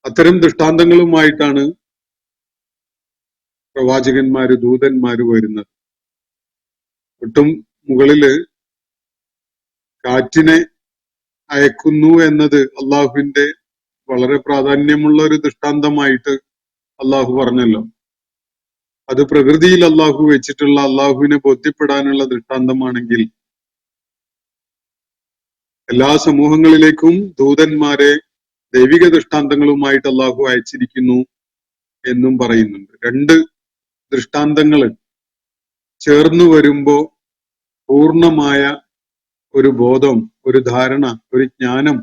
അത്തരം ദൃഷ്ടാന്തങ്ങളുമായിട്ടാണ് പ്രവാചകന്മാര്, ദൂതന്മാര് വരുന്നത്. ഒട്ടും മുകളില് കാറ്റിനെ അയക്കുന്നു എന്നത് അള്ളാഹുവിന്റെ വളരെ പ്രാധാന്യമുള്ള ഒരു ദൃഷ്ടാന്തമായിട്ട് അള്ളാഹു പറഞ്ഞല്ലോ. അത് പ്രകൃതിയിൽ അള്ളാഹു വെച്ചിട്ടുള്ള, അള്ളാഹുവിനെ ബോധ്യപ്പെടാനുള്ള ദൃഷ്ടാന്തമാണെങ്കിൽ എല്ലാ സമൂഹങ്ങളിലേക്കും ദൂതന്മാരെ ദൈവിക ദൃഷ്ടാന്തങ്ങളുമായിട്ട് അള്ളാഹു അയച്ചിരിക്കുന്നു എന്നും പറയുന്നുണ്ട്. രണ്ട് ദൃഷ്ടാന്തങ്ങൾ ചേർന്നു വരുമ്പോ പൂർണ്ണമായ ഒരു ബോധം, ഒരു ധാരണ, ഒരു ജ്ഞാനം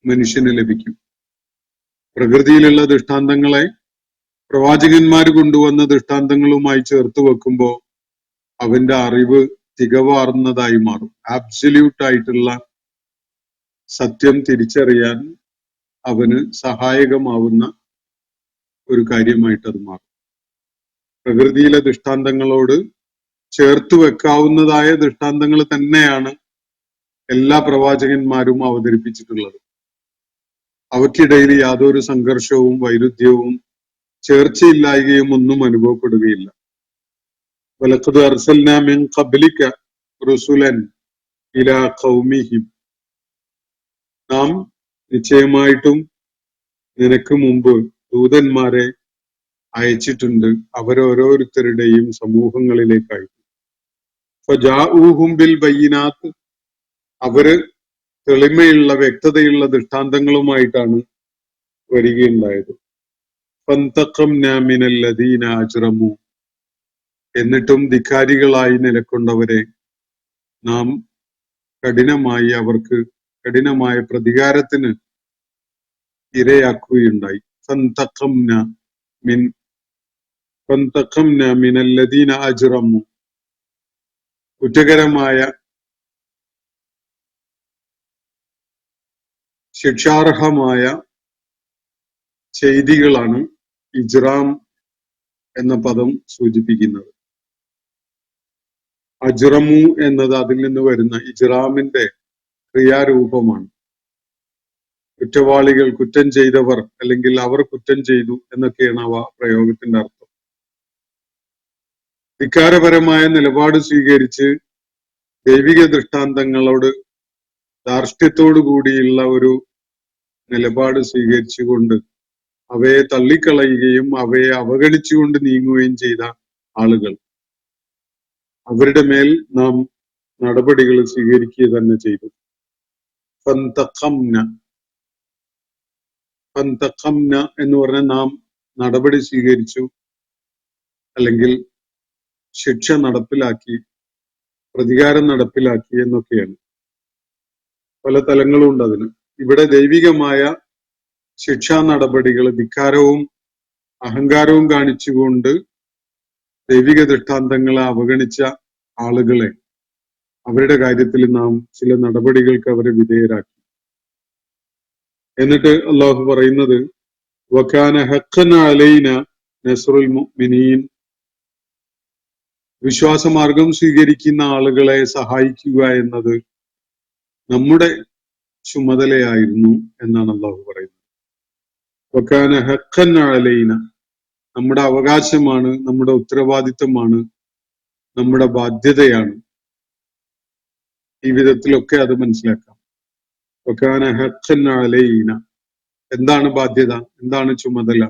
മനുഷ്യന് ലഭിക്കും. പ്രകൃതിയിലുള്ള ദൃഷ്ടാന്തങ്ങളെ പ്രവാചകന്മാർ കൊണ്ടുവന്ന ദൃഷ്ടാന്തങ്ങളുമായി ചേർത്ത് വെക്കുമ്പോൾ അവന്റെ അറിവ് തികവാർന്നതായി മാറും. ആബ്സല്യൂട്ട് ആയിട്ടുള്ള സത്യം തിരിച്ചറിയാൻ അവന് സഹായകമാവുന്ന ഒരു കാര്യമായിട്ട് അത് മാറും. പ്രകൃതിയിലെ ദൃഷ്ടാന്തങ്ങളോട് ചേർത്ത് വെക്കാവുന്നതായ ദൃഷ്ടാന്തങ്ങൾ തന്നെയാണ് എല്ലാ പ്രവാചകന്മാരും അവതരിപ്പിച്ചിട്ടുള്ളത്. അവയ്ക്കിടയിൽ യാതൊരു സംഘർഷവും വൈരുദ്ധ്യവും ചേർച്ചയില്ലായ്കയും ഒന്നും അനുഭവപ്പെടുകയില്ല. വലഖദ് അർസൽനാ മിൻ ഖബ്ലിക റുസുലൻ ഇലാ ഖൗമിഹിം, നാം നിശ്ചയമായിട്ടും നിനക്ക് മുമ്പ് ദൂതന്മാരെ അയച്ചിട്ടുണ്ട് അവരോരോരുത്തരുടെയും സമൂഹങ്ങളിലേക്കായി. ഫജാഊഹും ബിൽ ബയ്യിനാത്ത്, അവര് തെളിമയുള്ള, വ്യക്തതയുള്ള ദൃഷ്ടാന്തങ്ങളുമായിട്ടാണ് വരികയുണ്ടായത്. ഫന്തഖംനാ മിനൽ ലദീന അജ്റമു, എന്നിട്ടും ധിക്കാരികളായി നിലകൊണ്ടവരെ നാം അവർക്ക് കഠിനമായ പ്രതികാരത്തിന് ഇരയാക്കുകയുണ്ടായി. ഫന്തഖംനാ മിനൽ ലദീന അജ്റമു, കുറ്റകരമായ ശിക്ഷാർഹമായ ചെയ്തികളാണ് ഇജ്റാം എന്ന പദം സൂചിപ്പിക്കുന്നത്. അജ്റമു എന്നത് അതിൽ നിന്ന് വരുന്ന ഇജ്റാമിന്റെ ക്രിയാരൂപമാണ്. കുറ്റവാളികൾ, കുറ്റം ചെയ്തവർ, അല്ലെങ്കിൽ അവർ കുറ്റം ചെയ്തു എന്നൊക്കെയാണ് അവ പ്രയോഗത്തിന്റെ അർത്ഥം. ധിക്കാരപരമായ നിലപാട് സ്വീകരിച്ച് ദൈവിക ദൃഷ്ടാന്തങ്ങളോട് ധാർഷ്ട്യത്തോടു കൂടിയുള്ള ഒരു നിലപാട് സ്വീകരിച്ചുകൊണ്ട് അവയെ തള്ളിക്കളയുകയും അവയെ അവഗണിച്ചുകൊണ്ട് നീങ്ങുകയും ചെയ്ത ആളുകൾ, അവരുടെ മേൽ നാം നടപടികൾ സ്വീകരിക്കുക തന്നെ ചെയ്തു. ഫന്തഖംന എന്ന് പറഞ്ഞാൽ നാം നടപടി സ്വീകരിച്ചു, അല്ലെങ്കിൽ ശിക്ഷ നടപ്പിലാക്കി, പ്രതികാരം നടപ്പിലാക്കി എന്നൊക്കെയാണ്. പല തലങ്ങളും ഉണ്ട് അതിന്. ഇവിടെ ദൈവികമായ ശിക്ഷാ നടപടികൾ ധിക്കാരവും അഹങ്കാരവും കാണിച്ചുകൊണ്ട് ദൈവിക ദൃഷ്ടാന്തങ്ങളെ അവഗണിച്ച ആളുകളെ, അവരുടെ കാര്യത്തിൽ നാം ചില നടപടികൾക്ക് അവരെ വിധേയരാക്കി. എന്നിട്ട് അള്ളാഹു പറയുന്നത് വകാന ഹഖ്ഖൻ അലൈന നസ്റുൽ മുഅ്മിനീൻ, വിശ്വാസമാർഗം സ്വീകരിക്കുന്ന ആളുകളെ സഹായിക്കുക എന്നത് നമ്മുടെ ചുമതലയായിരുന്നു എന്നാണ് അള്ളാഹു പറയുന്നത്. വകാന ഹഖ്ഖൻ അലൈന, നമ്മുടെ അവകാശമാണ്, നമ്മുടെ ഉത്തരവാദിത്തമാണ്, നമ്മുടെ ബാധ്യതയാണ്. ഈ വിധത്തിലൊക്കെ അത് മനസ്സിലാക്കാം. വകാന ഹഖ്ഖൻ അലൈന, എന്താണ് ബാധ്യത, എന്താണ് ചുമതല,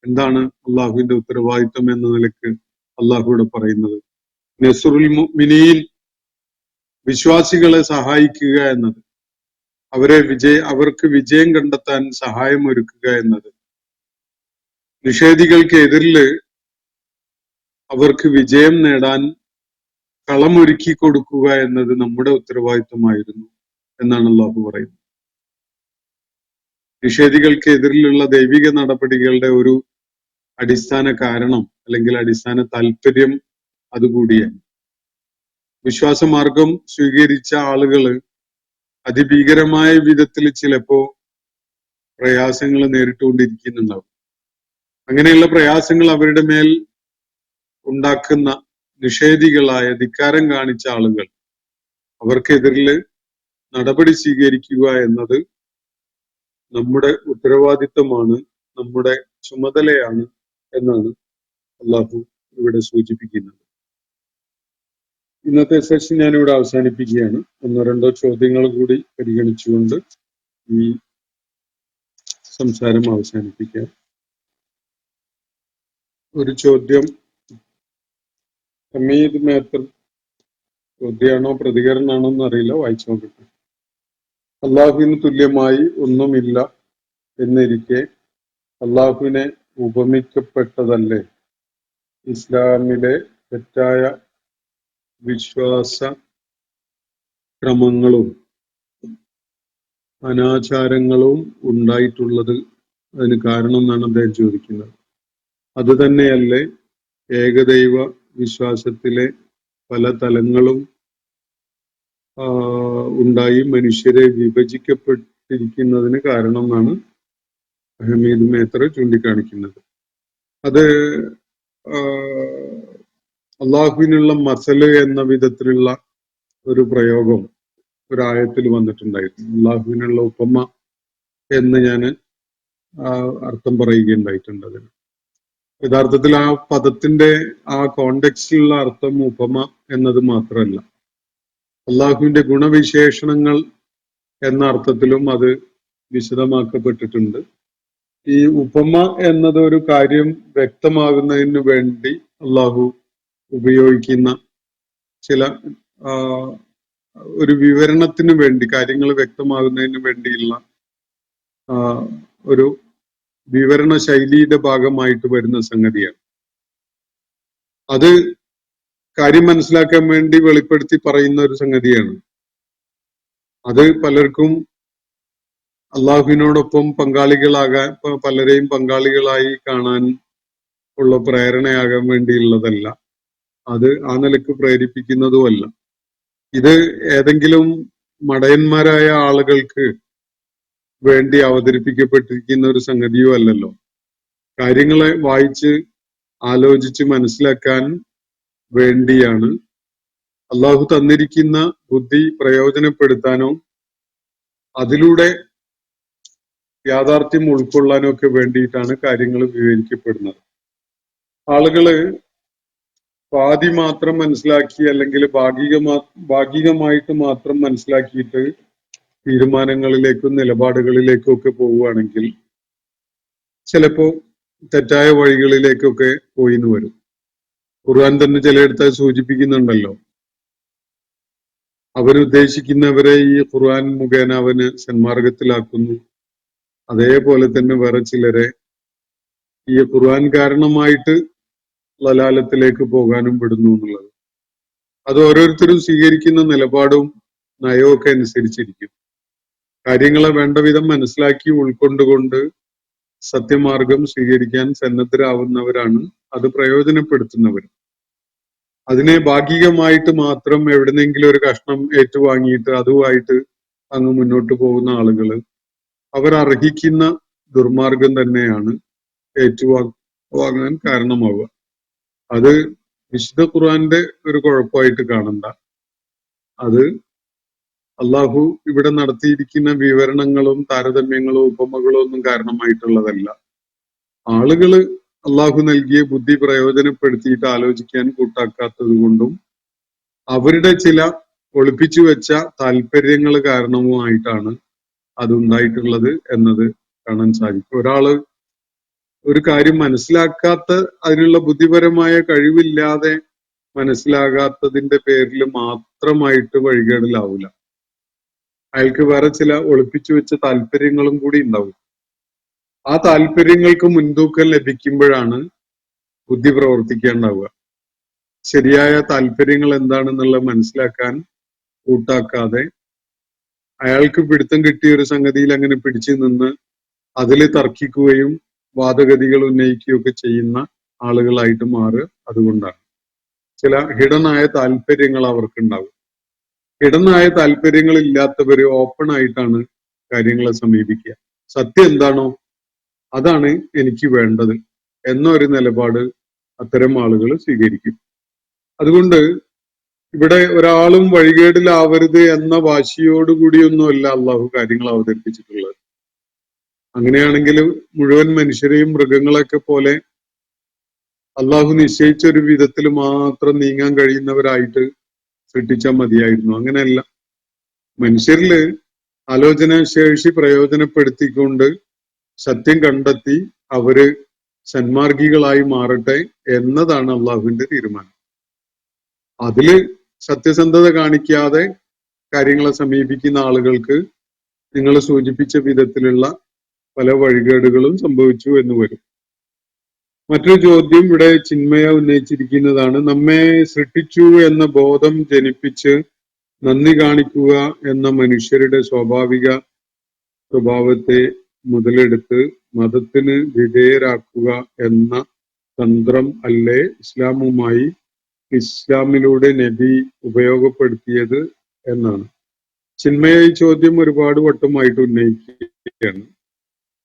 എന്താണ് അള്ളാഹുവിന്റെ ഉത്തരവാദിത്വം എന്ന നിലക്ക് അള്ളാഹുവിടെ പറയുന്നത്? നസ്റുൽ മുഅ്മിനീൻ, വിശ്വാസികളെ സഹായിക്കുക എന്നത്, അവർക്ക് വിജയം കണ്ടെത്താൻ സഹായം ഒരുക്കുക എന്നത്, നിഷേധികൾക്ക് എതിരിൽ അവർക്ക് വിജയം നേടാൻ കളമൊരുക്കി കൊടുക്കുക എന്നത് നമ്മുടെ ഉത്തരവാദിത്വമായിരുന്നു എന്നാണ് അള്ളാഹു പറയുന്നത്. നിഷേധികൾക്ക് എതിരിലുള്ള ദൈവിക നടപടികളുടെ ഒരു അടിസ്ഥാന കാരണം അല്ലെങ്കിൽ അടിസ്ഥാന താല്പര്യം അതുകൂടിയാണ്. വിശ്വാസമാർഗം സ്വീകരിച്ച ആളുകള് അതിഭീകരമായ വിധത്തിൽ ചിലപ്പോ പ്രയാസങ്ങൾ നേരിട്ടുകൊണ്ടിരിക്കുന്നുണ്ടാവും. അങ്ങനെയുള്ള പ്രയാസങ്ങൾ അവരുടെ മേൽ ഉണ്ടാക്കുന്ന നിഷേധികളായ ധിക്കാരം കാണിച്ച ആളുകൾ, അവർക്കെതിരിൽ നടപടി സ്വീകരിക്കുക എന്നത് നമ്മുടെ ഉത്തരവാദിത്തമാണ്, നമ്മുടെ ചുമതലയാണ് എന്നാണ് അള്ളാഹു ഇവിടെ സൂചിപ്പിക്കുന്നത്. ഇന്നത്തെ സെഷൻ ഞാനിവിടെ അവസാനിപ്പിക്കുകയാണ്. ഒന്നോ രണ്ടോ ചോദ്യങ്ങൾ കൂടി പരിഗണിച്ചുകൊണ്ട് ഈ സംസാരം അവസാനിപ്പിക്കാം. ഒരു ചോദ്യം ഹമീദ് മേത്തർ, ചോദ്യമാണോ പ്രതികരണമാണോ എന്നറിയില്ല, വായിച്ചു നോക്കട്ടെ. അള്ളാഹുവിന് തുല്യമായി ഒന്നുമില്ല എന്നിരിക്കെ അള്ളാഹുവിനെ ഉപമിക്കപ്പെട്ടതല്ലേ ഇസ്ലാമിലെ തെറ്റായ വിശ്വാസ ക്രമങ്ങളും അനാചാരങ്ങളും ഉണ്ടായിട്ടുള്ളത്? അതിന് കാരണം എന്നാണ് അദ്ദേഹം ചോദിക്കുന്നത്. അത് തന്നെയല്ലേ ഏകദൈവ വിശ്വാസത്തിലെ പല തലങ്ങളും ഉണ്ടായി മനുഷ്യരെ വിഭജിക്കപ്പെട്ടിരിക്കുന്നതിന് കാരണം എന്നാണ് ഹമീദ് മേത്തർ ചൂണ്ടിക്കാണിക്കുന്നത്. അത് അള്ളാഹുവിനുള്ള മസല് എന്ന വിധത്തിലുള്ള ഒരു പ്രയോഗം ഒരായത്തിൽ വന്നിട്ടുണ്ടായിരുന്നു. അള്ളാഹുവിനുള്ള ഉപമ എന്ന് ഞാൻ അർത്ഥം പറയുകയുണ്ടായിട്ടുണ്ട്. അതിന് യഥാർത്ഥത്തിൽ ആ പദത്തിന്റെ ആ കോണ്ടെക്സ്റ്റിലുള്ള അർത്ഥം ഉപമ എന്നത് മാത്രമല്ല, അള്ളാഹുവിന്റെ ഗുണവിശേഷണങ്ങൾ എന്ന അർത്ഥത്തിലും അത് വിശദമാക്കപ്പെട്ടിട്ടുണ്ട്. ഈ ഉപമ എന്നത് ഒരു കാര്യം വ്യക്തമാകുന്നതിന് വേണ്ടി അള്ളാഹു ഉപയോഗിക്കുന്ന ചില ഒരു വിവരണത്തിന് വേണ്ടി, കാര്യങ്ങൾ വ്യക്തമാകുന്നതിന് വേണ്ടിയുള്ള ഒരു വിവരണ ശൈലിയുടെ ഭാഗമായിട്ട് വരുന്ന സംഗതിയാണ്. അത് കാര്യം മനസ്സിലാക്കാൻ വേണ്ടി വെളിപ്പെടുത്തി പറയുന്ന ഒരു സംഗതിയാണ്. അത് പലർക്കും അള്ളാഹുവിനോടൊപ്പം പലരെയും പങ്കാളികളായി കാണാൻ ഉള്ള പ്രേരണയാകാൻ വേണ്ടിയുള്ളതല്ല. അത് ആ നിലക്ക് പ്രേരിപ്പിക്കുന്നതുമല്ല. ഇത് ഏതെങ്കിലും മടയന്മാരായ ആളുകൾക്ക് വേണ്ടി അവതരിപ്പിക്കപ്പെട്ടിരിക്കുന്ന ഒരു സംഗതിയോ അല്ലല്ലോ. കാര്യങ്ങളെ വായിച്ച് ആലോചിച്ച് മനസ്സിലാക്കാൻ വേണ്ടിയാണ്. അള്ളാഹു തന്നിരിക്കുന്ന ബുദ്ധി പ്രയോജനപ്പെടുത്താനോ അതിലൂടെ യാഥാർത്ഥ്യം ഉൾക്കൊള്ളാനോ ഒക്കെ വേണ്ടിയിട്ടാണ് കാര്യങ്ങൾ വിവരിക്കപ്പെടുന്നത്. ആളുകള് പാതി മാത്രം മനസ്സിലാക്കി അല്ലെങ്കിൽ ഭാഗികമായിട്ട് മാത്രം മനസ്സിലാക്കിയിട്ട് തീരുമാനങ്ങളിലേക്കും നിലപാടുകളിലേക്കും ഒക്കെ പോവുകയാണെങ്കിൽ ചിലപ്പോ തെറ്റായ വഴികളിലേക്കൊക്കെ പോയിന്ന് വരും. ഖുർആൻ തന്നെ ചിലയിടത്ത് സൂചിപ്പിക്കുന്നുണ്ടല്ലോ, അവനുദ്ദേശിക്കുന്നവരെ ഈ ഖുർആൻ മുഖേന അവന് സന്മാർഗത്തിലാക്കുന്നു. അതേപോലെ തന്നെ വേറെ ചിലരെ ഈ ഖുർആൻ കാരണമായിട്ട് ലലാലത്തിലേക്ക് പോകാനും വിടുന്നു എന്നുള്ളത്. അത് ഓരോരുത്തരും സ്വീകരിക്കുന്ന നിലപാടും നയവും ഒക്കെ അനുസരിച്ചിരിക്കും. കാര്യങ്ങളെ വേണ്ട വിധം മനസ്സിലാക്കി ഉൾക്കൊണ്ടുകൊണ്ട് സത്യമാർഗം സ്വീകരിക്കാൻ സന്നദ്ധരാവുന്നവരാണ് അത് പ്രയോജനപ്പെടുത്തുന്നവർ. അതിനെ ഭാഗികമായിട്ട് മാത്രം എവിടുന്നെങ്കിലും ഒരു കഷ്ണം ഏറ്റുവാങ്ങിയിട്ട് അതുമായിട്ട് അങ്ങ് മുന്നോട്ട് പോകുന്ന ആളുകൾ അവർ അർഹിക്കുന്ന ദുർമാർഗം തന്നെയാണ് ഏറ്റുവാങ്ങാൻ കാരണമാവുക. അത് വിശുദ്ധ ഖുർആന്റെ ഒരു കുഴപ്പമായിട്ട് കാണണ്ട. അത് അള്ളാഹു ഇവിടെ നടത്തിയിരിക്കുന്ന വിവരണങ്ങളും താരതമ്യങ്ങളും ഉപമകളും ഒന്നും കാരണമായിട്ടുള്ളതല്ല. ആളുകള് അള്ളാഹു നൽകിയ ബുദ്ധി പ്രയോജനപ്പെടുത്തിയിട്ട് ആലോചിക്കാൻ കൂട്ടാക്കാത്തത് കൊണ്ടും അവരുടെ ചില ഒളിപ്പിച്ചു വെച്ച താല്പര്യങ്ങൾ കാരണവുമായിട്ടാണ് അതുണ്ടായിട്ടുള്ളത് എന്നത് കാണാൻ സാധിക്കും. ഒരാള് ഒരു കാര്യം മനസ്സിലാക്കാത്ത, അതിനുള്ള ബുദ്ധിപരമായ കഴിവില്ലാതെ മനസ്സിലാകാത്തതിന്റെ പേരിൽ മാത്രമായിട്ട് വഴികേടിലാവൂല. അയാൾക്ക് വേറെ ചില ഒളിപ്പിച്ചു വെച്ച താല്പര്യങ്ങളും കൂടി ഉണ്ടാവും. ആ താല്പര്യങ്ങൾക്ക് മുൻതൂക്കം ലഭിക്കുമ്പോഴാണ് ബുദ്ധി പ്രവർത്തിക്കേണ്ടാവുക. ശരിയായ താല്പര്യങ്ങൾ എന്താണെന്നുള്ളത് മനസ്സിലാക്കാൻ കൂട്ടാക്കാതെ അയാൾക്ക് പിടുത്തം കിട്ടിയ ഒരു സംഗതിയിൽ അങ്ങനെ പിടിച്ചു നിന്ന് അതിൽ തർക്കിക്കുകയും വാദഗതികൾ ഉന്നയിക്കുകയൊക്കെ ചെയ്യുന്ന ആളുകളായിട്ട് മാറുക. അതുകൊണ്ടാണ് ചില ഹിഡനായ താല്പര്യങ്ങൾ അവർക്കുണ്ടാവും. ഹിഡനായ താല്പര്യങ്ങൾ ഇല്ലാത്തവര് ഓപ്പൺ ആയിട്ടാണ് കാര്യങ്ങളെ സമീപിക്കുക. സത്യം എന്താണോ അതാണ് എനിക്ക് വേണ്ടത് എന്നൊരു നിലപാട് അത്തരം ആളുകൾ സ്വീകരിക്കും. അതുകൊണ്ട് ഇവിടെ ഒരാളും വഴികേടിലാവരുത് എന്ന വാശിയോടുകൂടിയൊന്നുമല്ല അള്ളാഹു കാര്യങ്ങൾ അവതരിപ്പിച്ചിട്ടുള്ളത്. അങ്ങനെയാണെങ്കിൽ മുഴുവൻ മനുഷ്യരെയും മൃഗങ്ങളൊക്കെ പോലെ അള്ളാഹു നിശ്ചയിച്ച ഒരു വിധത്തിൽ മാത്രം നീങ്ങാൻ കഴിയുന്നവരായിട്ട് സൃഷ്ടിച്ചാൽ മതിയായിരുന്നു. അങ്ങനെയല്ല. മനുഷ്യരില് ആലോചനാശേഷി പ്രയോജനപ്പെടുത്തിക്കൊണ്ട് സത്യം കണ്ടെത്തി അവര് സന്മാർഗികളായി മാറട്ടെ എന്നതാണ് അള്ളാഹുവിന്റെ തീരുമാനം. അതില് സത്യസന്ധത കാണിക്കാതെ കാര്യങ്ങളെ സമീപിക്കുന്ന ആളുകൾക്ക് നിങ്ങൾ സൂചിപ്പിച്ച വിധത്തിലുള്ള പല വഴികേടുകളും സംഭവിച്ചു എന്ന് വരും. മറ്റൊരു ചോദ്യം ഇവിടെ ചിന്മയ ഉന്നയിച്ചിരിക്കുന്നതാണ്. നമ്മെ സൃഷ്ടിച്ചു എന്ന ബോധം ജനിപ്പിച്ച് നന്ദി കാണിക്കുക എന്ന മനുഷ്യരുടെ സ്വാഭാവിക സ്വഭാവത്തെ മുതലെടുത്ത് മതത്തിന് വിധേയരാക്കുക എന്ന തന്ത്രം അല്ലേ ഇസ്ലാമിലൂടെ നബി ഉപയോഗപ്പെടുത്തിയത് എന്നാണ്. ചിന്മയ ഈ ചോദ്യം ഒരുപാട് വട്ടമായിട്ട് ഉന്നയിക്കുകയാണ്.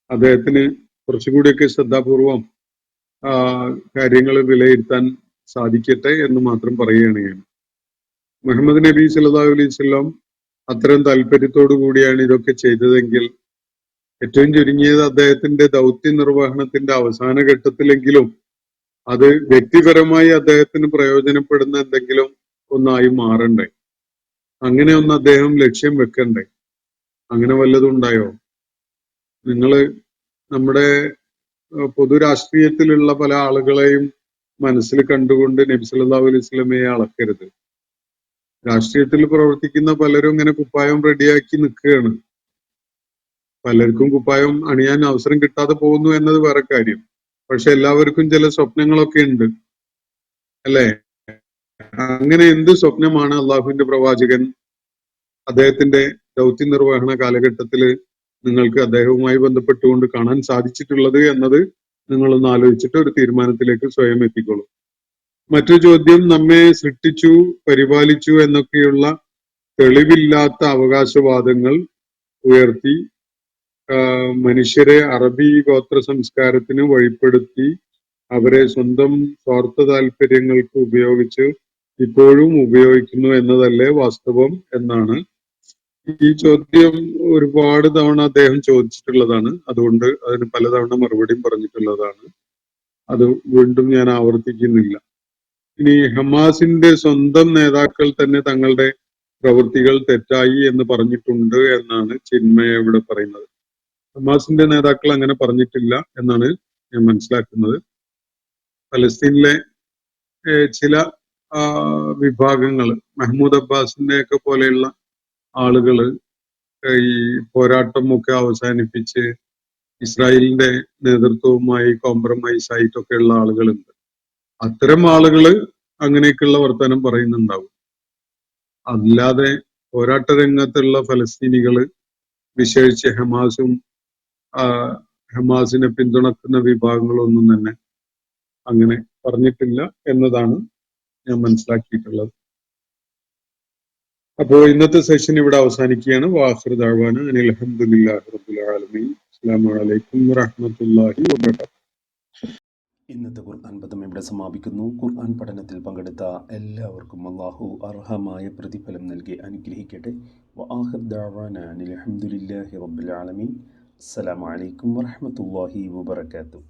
അദ്ദേഹത്തിന് കുറച്ചുകൂടിയൊക്കെ ശ്രദ്ധാപൂർവം കാര്യങ്ങൾ വിലയിരുത്താൻ സാധിക്കട്ടെ എന്ന് മാത്രം പറയുകയാണ് ഞാൻ. മുഹമ്മദ് നബി സല്ലല്ലാഹു അലൈഹി വസല്ലം അത്തരം താല്പര്യത്തോടു കൂടിയാണ് ഇതൊക്കെ ചെയ്തതെങ്കിൽ ഏറ്റവും ചുരുങ്ങിയത് അദ്ദേഹത്തിന്റെ ദൗത്യ നിർവഹണത്തിന്റെ അവസാന ഘട്ടത്തിലെങ്കിലും അത് വ്യക്തിപരമായി അദ്ദേഹത്തിന് പ്രയോജനപ്പെടുന്ന എന്തെങ്കിലും ഒന്നായി മാറണ്ടേ? അങ്ങനെ ഒന്ന് അദ്ദേഹം ലക്ഷ്യം വെക്കണ്ടേ? അങ്ങനെ വല്ലതും ഉണ്ടായോ? നിങ്ങള് നമ്മുടെ പൊതുരാഷ്ട്രീയത്തിലുള്ള പല ആളുകളെയും മനസ്സിൽ കണ്ടുകൊണ്ട് നബി സല്ലല്ലാഹു അലൈഹി വസല്ലമയെ അളക്കരുത്. രാഷ്ട്രീയത്തിൽ പ്രവർത്തിക്കുന്ന പലരും ഇങ്ങനെ കുപ്പായം റെഡിയാക്കി നിൽക്കുകയാണ്. പലർക്കും കുപ്പായം അണിയാൻ അവസരം കിട്ടാതെ പോകുന്നു എന്നത് വേറെ കാര്യം. പക്ഷെ എല്ലാവർക്കും ചില സ്വപ്നങ്ങളൊക്കെ ഉണ്ട്, അല്ലെ? അങ്ങനെ എന്ത് സ്വപ്നമാണ് അള്ളാഹുവിന്റെ പ്രവാചകൻ അദ്ദേഹത്തിന്റെ ദൗത്യ നിർവഹണ കാലഘട്ടത്തിൽ നിങ്ങൾക്ക് അദ്ദേഹവുമായി ബന്ധപ്പെട്ടുകൊണ്ട് കാണാൻ സാധിച്ചിട്ടുള്ളത് എന്നത് നിങ്ങളൊന്ന് ആലോചിച്ചിട്ട് ഒരു തീരുമാനത്തിലേക്ക് സ്വയം എത്തിക്കോളൂ. മറ്റൊരു ചോദ്യം, നമ്മെ സൃഷ്ടിച്ചു പരിപാലിച്ചു എന്നൊക്കെയുള്ള തെളിവില്ലാത്ത അവകാശവാദങ്ങൾ ഉയർത്തി മനുഷ്യരെ അറബി ഗോത്ര സംസ്കാരത്തിന് വഴിപ്പെടുത്തി അവരെ സ്വന്തം സ്വാർത്ഥ താല്പര്യങ്ങൾക്ക് ഉപയോഗിച്ച് ഇപ്പോഴും ഉപയോഗിക്കുന്നു എന്നതല്ലേ വാസ്തവം എന്നാണ്. ഈ ചോദ്യം ഒരുപാട് തവണ അദ്ദേഹം ചോദിച്ചിട്ടുള്ളതാണ്. അതുകൊണ്ട് അതിന് പലതവണ മറുപടിയും പറഞ്ഞിട്ടുള്ളതാണ്. അത് വീണ്ടും ഞാൻ ആവർത്തിക്കുന്നില്ല. ഇനി ഹമാസിന്റെ സ്വന്തം നേതാക്കൾ തന്നെ തങ്ങളുടെ പ്രവൃത്തികൾ തെറ്റായി എന്ന് പറഞ്ഞിട്ടുണ്ട് എന്നാണ് ചിന്മയ ഇവിടെ പറയുന്നത്. ഹമാസിന്റെ നേതാക്കൾ അങ്ങനെ പറഞ്ഞിട്ടില്ല എന്നാണ് ഞാൻ മനസ്സിലാക്കുന്നത്. പലസ്തീനിലെ ചില വിഭാഗങ്ങൾ, മഹ്മൂദ് അബ്ബാസിന്റെ ഒക്കെ പോലെയുള്ള ആളുകള് ഈ പോരാട്ടമൊക്കെ അവസാനിപ്പിച്ച് ഇസ്രായേലിന്റെ നേതൃത്വവുമായി കോംപ്രമൈസ് ആയിട്ടൊക്കെയുള്ള ആളുകളുണ്ട്. അത്തരം ആളുകള് അങ്ങനെയൊക്കെയുള്ള വർത്തമാനം പറയുന്നുണ്ടാവും. അല്ലാതെ പോരാട്ട രംഗത്തുള്ള ഫലസ്തീനികള്, വിശേഷിച്ച് ഹമാസിനെ പിന്തുണക്കുന്ന വിഭാഗങ്ങളൊന്നും തന്നെ അങ്ങനെ പറഞ്ഞിട്ടില്ല എന്നതാണ് ഞാൻ മനസ്സിലാക്കിയിട്ടുള്ളത്. അപ്പോ ഇന്നത്തെ സെഷൻ ഇവിടെ അവസാനിക്കുകയാണ്. വാഖിറു ദഅ്വാന അനിൽ ഹംദുലില്ലാഹി റബ്ബിൽ ആലമീൻ. അസ്സലാമു അലൈക്കും വറഹ്മത്തുള്ളാഹി വബറകാതുഹു. ഇന്നത്തെ ഖുർആൻ പദം ഇവിടെ സമാപിക്കുന്നു. ഖുർആൻ പഠനത്തിൽ പങ്കെടുത്ത എല്ലാവർക്കും അല്ലാഹു അർഹമായ പ്രതിഫലം നൽകി അനുഗ്രഹിക്കട്ടെ. വആഖിറു ദഅ്വാന അനിൽ ഹംദുലില്ലാഹി റബ്ബിൽ ആലമീൻ. അസ്സലാമു അലൈക്കും വറഹ്മത്തുള്ളാഹി വബറകാതുഹു.